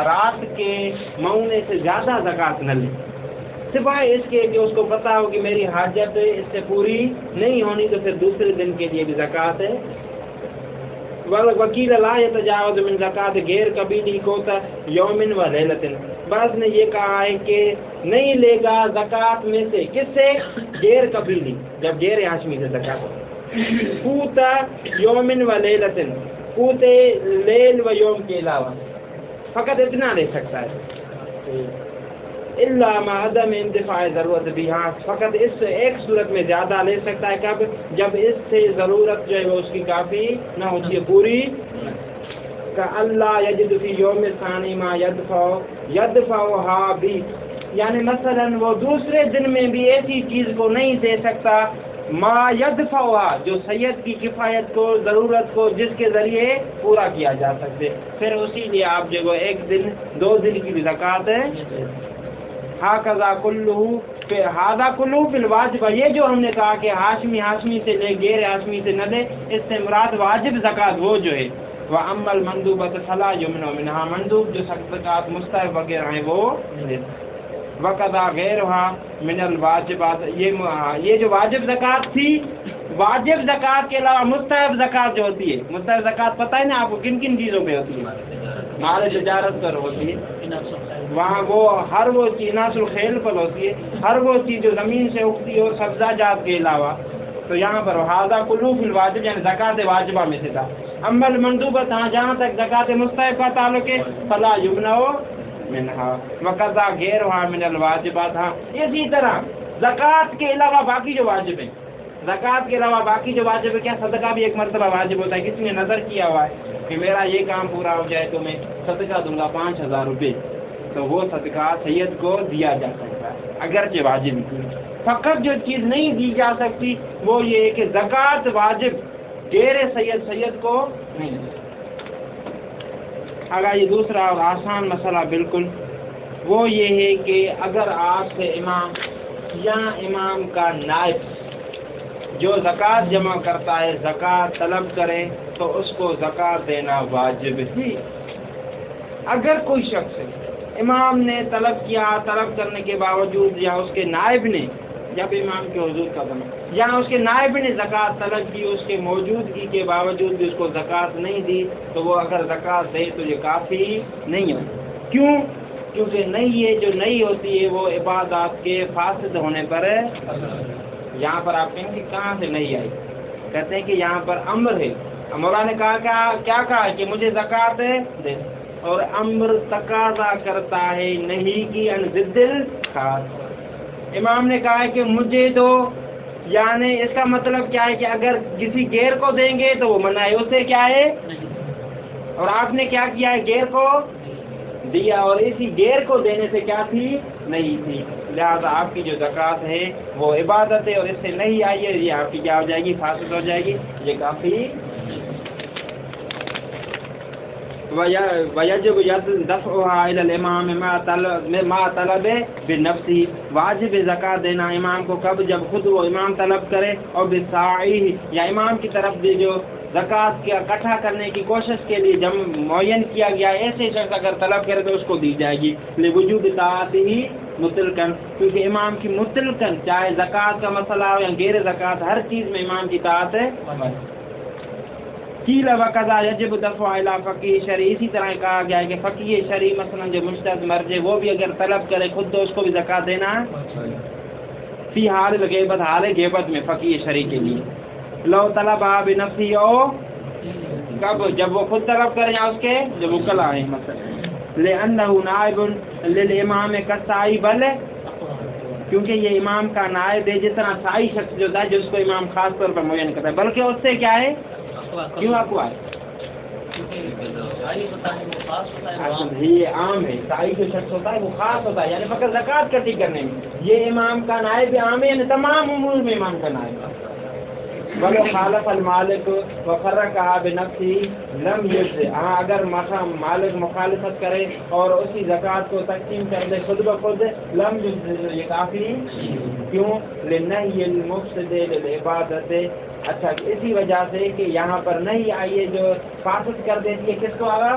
رات کے معاونے سے زیادہ زکات نہ لے، سوائے اس کے کہ اس کو پتا ہو کہ میری حاجت اس سے پوری نہیں ہونی تو پھر دوسرے دن کے لیے بھی زکات ہے. وکیل لا یتجاوز من زکات غیر قبیلی کوتا یوم و لیلۃ، بعض نے یہ کہا ہے کہ نہیں لے گا زکات میں سے، کس سے؟ غیر قبیلی، جب غیر ہاشمی سے زکات، کوتا یوم و لیلۃ، کوتے لیل و یوم کے علاوہ فقط اتنا لے سکتا ہے. الا ما عدم اندفاع ضرورت بہا، فقط اس سے ایک صورت میں زیادہ لے سکتا ہے، کب؟ جب اس سے ضرورت جو ہے وہ اس کی کافی نہ ہوتی ہے، پوری. کہ اللہ یجد فی یوم ثانی ما یدفعها بھی، یعنی مثلا وہ دوسرے دن میں بھی ایسی چیز کو نہیں دے سکتا ما یدفعها، جو سید کی کفایت کو، ضرورت کو جس کے ذریعے پورا کیا جا سکتے، پھر اسی لیے آپ جو ایک دن 2 دن کی بھی زکات ہے. ہاکذا کلہ، پھر ہذا کلہ فی الواجب، یہ جو ہم نے کہا کہ ہاشمی سے لے غیر ہاشمی سے نہ لے، اس سے مراد واجب زکات وہ جو ہے. وَأَمَّا الْمَنْدُوبَةُ فَلَا يُمْنَعُ مِنْهَا، مندوب جو زکات مستحب وغیرہ ہیں وہ. وَقَضَى غَيْرُهَا مِنَ الْوَاجِبَاتِ، یہ جو واجب زکات تھی، واجب زکات کے علاوہ مستحب زکات جو ہوتی ہے، مستحب زکات پتہ ہے نا آپ کو کن کن چیزوں پہ ہوتی ہے؟ مال تجارت پر ہوتی ہے، وہاں وہ ہر وہ چیز، ناس الخیل پر ہوتی ہے، ہر وہ چیز جو زمین سے اگتی ہے اور سبزہ جات کے علاوہ. تو یہاں پر ہذا کلہ فی الواجب، یعنی زکات واجبہ میں سے تھا. اما المندوبۃ، جہاں تک زکات مستحب کا تعلق ہے، فلا یمنع منہا وقضا غیرھا من الواجبات. ہاں اسی طرح زکات کے علاوہ باقی جو واجب ہیں، زکات کے علاوہ باقی جو واجب ہے، کیا صدقہ بھی ایک مرتبہ واجب ہوتا ہے؟ کسی نے نظر کیا ہوا ہے کہ میرا یہ کام پورا ہو جائے تو میں صدقہ دوں گا 5000 روپے، تو وہ صدقہ سید کو دیا جا سکتا ہے اگرچہ واجب نہیں. فقط جو چیز نہیں دی جا سکتی وہ یہ ہے کہ زکات واجب غیر سید کو نہیں. اگر یہ دوسرا اور آسان مسئلہ بالکل وہ یہ ہے کہ اگر آپ سے امام یا امام کا نائب جو زکوٰۃ جمع کرتا ہے زکوٰۃ طلب کرے تو اس کو زکوٰۃ دینا واجب ہے. اگر کوئی شخص امام نے طلب کیا، طلب کرنے کے باوجود یا اس کے نائب نے، جب امام کے حضور کا زمانہ، یا اس کے نائب نے زکوٰۃ طلب کی، اس کے موجودگی کے باوجود بھی اس کو زکوٰۃ نہیں دی، تو وہ اگر زکوٰۃ دے تو یہ کافی نہیں ہوتی. کیوں؟ کیونکہ نہیں ہے، جو نہیں ہوتی ہے وہ عبادات کے فاسد ہونے پر ہے. یہاں پر آپ کہیں کہ کہاں سے نہیں آئی، کہتے ہیں کہ یہاں پر امر ہے. مولا نے کہا کیا کہا کہ مجھے زکوٰۃ دے، اور امر تقاضا کرتا ہے نہیں کی ان ضد الخاص. امام نے کہا ہے کہ مجھے دو، یعنی اس کا مطلب کیا ہے کہ اگر کسی غیر کو دیں گے تو وہ منع ہے، اسے کیا ہے، اور آپ نے کیا کیا ہے، غیر کو دیا، اور اسی غیر کو دینے سے کیا تھی، نہیں تھی. لہذا آپ کی جو زکوٰۃ ہے وہ عبادت ہے، اور اس سے نہیں آئی ہے، یہ آپ کی کیا ہو جائے گی، فاسد ہو جائے گی، یہ کافی. وَيَجِبُ دَفْعُهَا إِلَى الْإِمَامِ مَا طَلَبِ بِنَفْسِهِ، واجب زکوٰۃ دینا امام کو کب، جب خود وہ امام طلب کرے، اور بِسَاعِهِ، یا امام کی طرف سے جو زکوٰۃ کا اکٹھا کرنے کی کوشش کے لیے جب معین کیا گیا، ایسے شخص اگر طلب کرے تو اس کو دی جائے گی. لِوُجُوبِ طاعَتِهِ مطلقاً، کیونکہ امام کی مطلقاً چاہے زکوٰۃ کا مسئلہ ہو یا غیر زکوٰۃ، ہر چیز میں امام کی طاعت ہے. قیل وقضا یجب دفع الی فقیہ شرعی، اسی طرح کہا گیا ہے کہ فقیہ شرعی مثلا جو مجتہد مرجع وہ بھی اگر طلب کرے خود تو اس کو بھی زکوٰۃ دینا ہے. فی حال الغیبت، حال غیبت میں فقیہ شرعی کے لیے. لو طلب بنفسہ، او کب، جب وہ خود طلب کرے یا اس کے جب وکلا ہیں مثلا. لأنہ نائب للامام کالسائی، بل کیونکہ یہ امام کا نائب ہے، جس طرح سائی شخص جو ہے جس کو امام خاص طور پر معین کرتا ہے، بلکہ اس سے کیا ہے، کیوں اقوا ہے، یہ عام ہے. سائی جو شخص ہوتا ہے وہ خاص ہوتا ہے، یعنی فقط زکوٰۃ اکٹھی کرنے میں. یہ امام کا نائب عام ہے، یعنی تمام امور میں امام کا نائب. ولو خالف المالک وفرقها بنفسه لم یجزئ، ہاں اگر مالک مخالفت کرے اور اسی زکوٰۃ کو تقسیم کر دے خود بخود، لم یجزئ، یہ کافی کیوں؟ لنہی المفسد للعبادت، اچھا اسی وجہ سے کہ یہاں پر نہیں آئی ہے جو فاسد کر دیتی ہے، کس کو آگا؟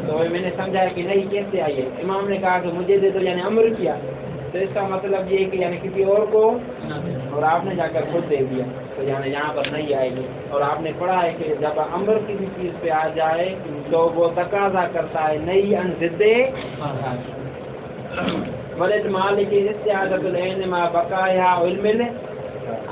تو میں نے سمجھا کہ نہیں کیسے آئی ہے، امام نے کہا کہ مجھے دے دو، یعنی امر کیا، تو اس کا مطلب یہ کہ یعنی کسی اور کو، اور آپ نے جا کر خود دے دیا، تو یعنی یہاں پر نہیں آئے گی۔ اور آپ نے پڑھا ہے کہ جب امر کسی چیز پہ آ جائے تو وہ تقاضا کرتا ہے نہیں ان ضد ولد مالک استعادت العین ما بقایا علم،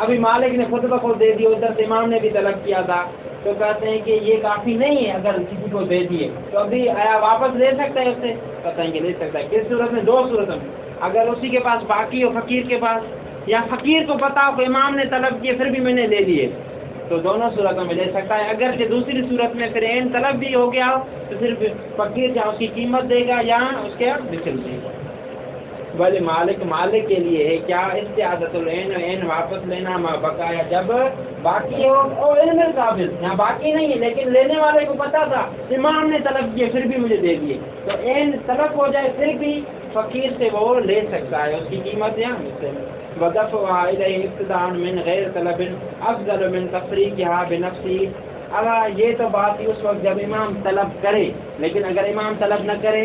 ابھی مالک نے خود بخود دے دی، ادھر سے امام نے بھی طلب کیا تھا، تو کہتے ہیں کہ یہ کافی نہیں ہے، اگر کسی کو دے دیے تو ابھی آیا واپس لے سکتا ہے اس سے؟ کہتے ہیں کہ لے سکتا ہے۔ کس صورت میں؟ دو صورت میں، اگر اسی کے پاس باقی ہو فقیر کے پاس، یا فقیر کو پتا ہو کہ امام نے طلب کیے پھر بھی میں نے لے لیے، تو دونوں صورتوں میں لے سکتا ہے۔ اگر کہ دوسری صورت میں پھر عین طلب بھی ہو گیا ہو تو پھر فقیر جہاں اس کی قیمت دے گا یا اس کے مثل دے گا۔ بل مالک کے لیے ہے کیا؟ استعادت العین، عین واپس لینا، ما بقایا جب باقی ہو، اور علم القابل، یہاں باقی نہیں ہے لیکن لینے والے کو پتا تھا امام نے طلب کیے پھر بھی مجھے دے دیے، تو عین طلب ہو جائے پھر بھی فقیر سے وہ لے سکتا ہے، اس کی قیمت یا مثل۔ ودفعها الیہ ابتداء من غیر طلب افضل من تفریقها بنفسه، اگر یہ تو بات ہی اس وقت جب امام طلب کرے، لیکن اگر امام طلب نہ کرے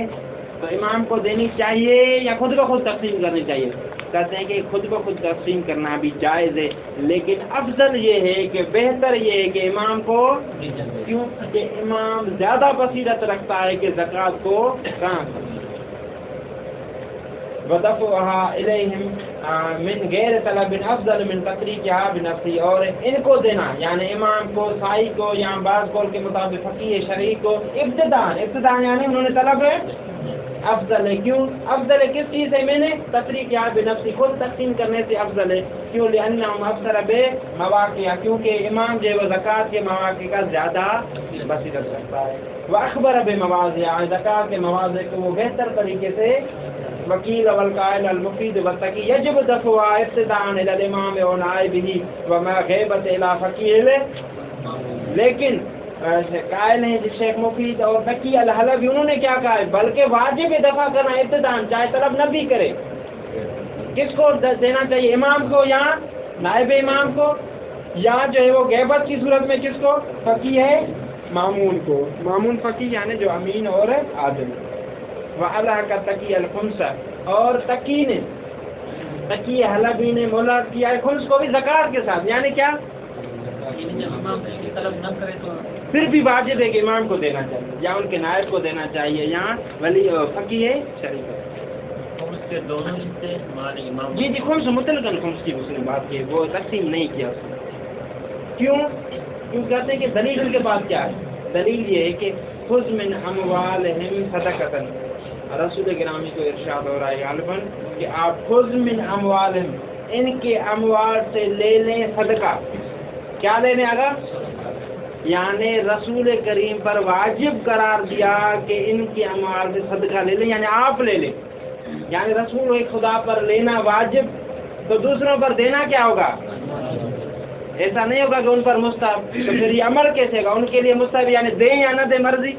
تو امام کو دینی چاہیے یا خود بخود تقسیم کرنی چاہیے؟ کہتے ہیں کہ خود بخود تقسیم کرنا بھی جائز ہے، لیکن افضل یہ ہے کہ بہتر یہ ہے کہ امام کو، کیوں کہ امام زیادہ بصیرت رکھتا ہے کہ زکوٰۃ کو کہاں کرنا۔ وَدَفْعُهَا إِلَيْهِمْ مِنْ غَيْرِ طَلَبٍ أَفْضَلُ مِنْ تَفْرِيقِهَا بِنَفْسِهِ، اور ان کو دینا یعنی امام کو، سائی کو، یا بعض قول کے مطابق فقیہ شرعی کو ابتداء یعنی انہوں نے طلب ہے افضل ہے، کیوں افضل ہے؟ کس چیز ہے؟ میں نے تفریقِهَا بِنَفْسِهِ، خود تقسیم کرنے سے افضل ہے، کیوں؟ لِأَنَّهُمْ أَبْصَرَ بِمَوَاقِعَ، کیونکہ امام جو ہے وہ زکوٰۃ کے مواقع کا زیادہ بصیرت رکھتا ہے، وَأَخْبَرَ بِمَوَاضِعَ، زکوٰۃ کے مواضع کو وہ بہتر طریقے سے، وکیل والقائل المفید والتقی یجب دفعها ابتداء الى الامام و نائبه وما غیبت الى فقیہ، لیکن قائل ہیں جس شیخ مفید اور تقی الحلبی، انہوں نے کیا کہا ہے؟ بلکہ واجب دفع کرنا ابتداء، چاہے طلب نہ بھی کرے۔ کس کو دینا چاہیے؟ امام کو یا نائب امام کو، یا جو ہے وہ غیبت کی صورت میں کس کو؟ فقیہ ہے مامون کو، مامون فقیہ یعنی جو امین اور عادل۔ وَعَلَىٰ كَتَقِيَ الْخُمْسَ، اور تقی حلبی نے مولاد کیا ہے خمس کو بھی زکوٰۃ کے ساتھ، یعنی کیا؟ طلب نہ کرے تو پھر بھی واجب ہے کہ امام کو دینا چاہیے یا ان کے نائب کو دینا چاہیے یا ولی فقیہ شرعی کو۔ خمس کے دونوں حصے ہمارے امام، جی خمس مطلقاً خمس کی اس نے بات کی، وہ تقسیم نہیں کیا اس نے۔ کیوں کہتے ہیں کہ دلیل ان کے پاس کیا ہے؟ دلیل یہ ہے کہ خذ من اموالہم صدقۃ، رسول گرامی کو ارشاد ہو رہا ہے غالباً کہ آپ خذ من اموالہم، ان کے اموال سے لے لیں صدقہ۔ کیا لینے آگا؟ یعنی رسول کریم پر واجب قرار دیا کہ ان کے اموال سے صدقہ لے لیں، یعنی آپ لے لیں، یعنی رسول خدا پر لینا واجب، تو دوسروں پر دینا کیا ہوگا؟ ایسا نہیں ہوگا کہ ان پر مستحب، تو پھر یہ امر کیسے ہوگا؟ ان کے لیے مستحب یعنی دیں یا نہ دیں مرضی،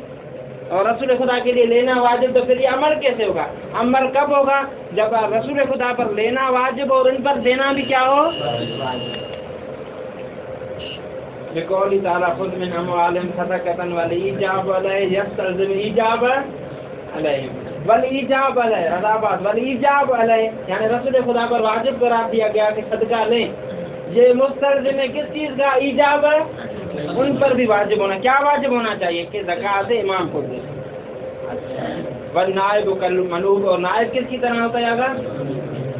اور رسول خدا کے لیے لینا واجب، تو پھر یہ امر کیسے ہوگا؟ امر کب ہوگا؟ جب رسول خدا پر لینا واجب اور ان پر دینا بھی کیا ہو؟ بقول تعالیٰ خذ من اموالہم صدقۃ والایجاب علیہ یستلزم ایجاب علیہ، والایجاب علیہ رضابات، والایجاب علیہ یعنی رسول خدا پر واجب قرار دیا گیا کہ صدقہ لیں، یہ مستلزم ہے کس چیز کا؟ ایجاب ہے، ان پر بھی واجب ہونا، کیا واجب ہونا چاہیے؟ کہ زکوٰۃ امام کو دے۔ والنائب کالمنوب، اور نائب کس کی طرح ہوتا ہے؟ اگر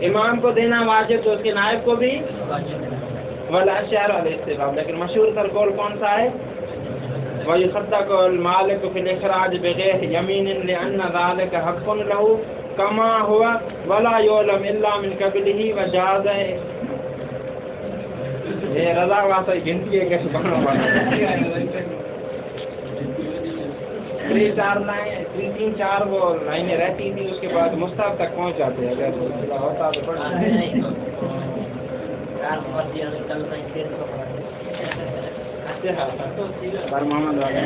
امام کو دینا واجب تو اس کے نائب کو بھی والاشعار والاستحباب، لیکن مشہور تر قول کون سا ہے؟ وَيُصَدَّقُ الْمَالِكُ فِي الْإِخْرَاجِ بِغَيْرِ يَمِينٍ لِأَنَّ ذَلِكَ حَقٌّ لَهُ كَمَا هُوَ وَلَا يُعْلَمُ إِلَّا مِنْ قَبْلِهِ وَجَازَ۔ یہ رضا واسطہ گنتی ہے کہ تین چار وہ لائنیں رہتی تھی، اس کے بعد مستحب تک پہنچ جاتے ہیں، اگر ہوتا تو پر محمد والا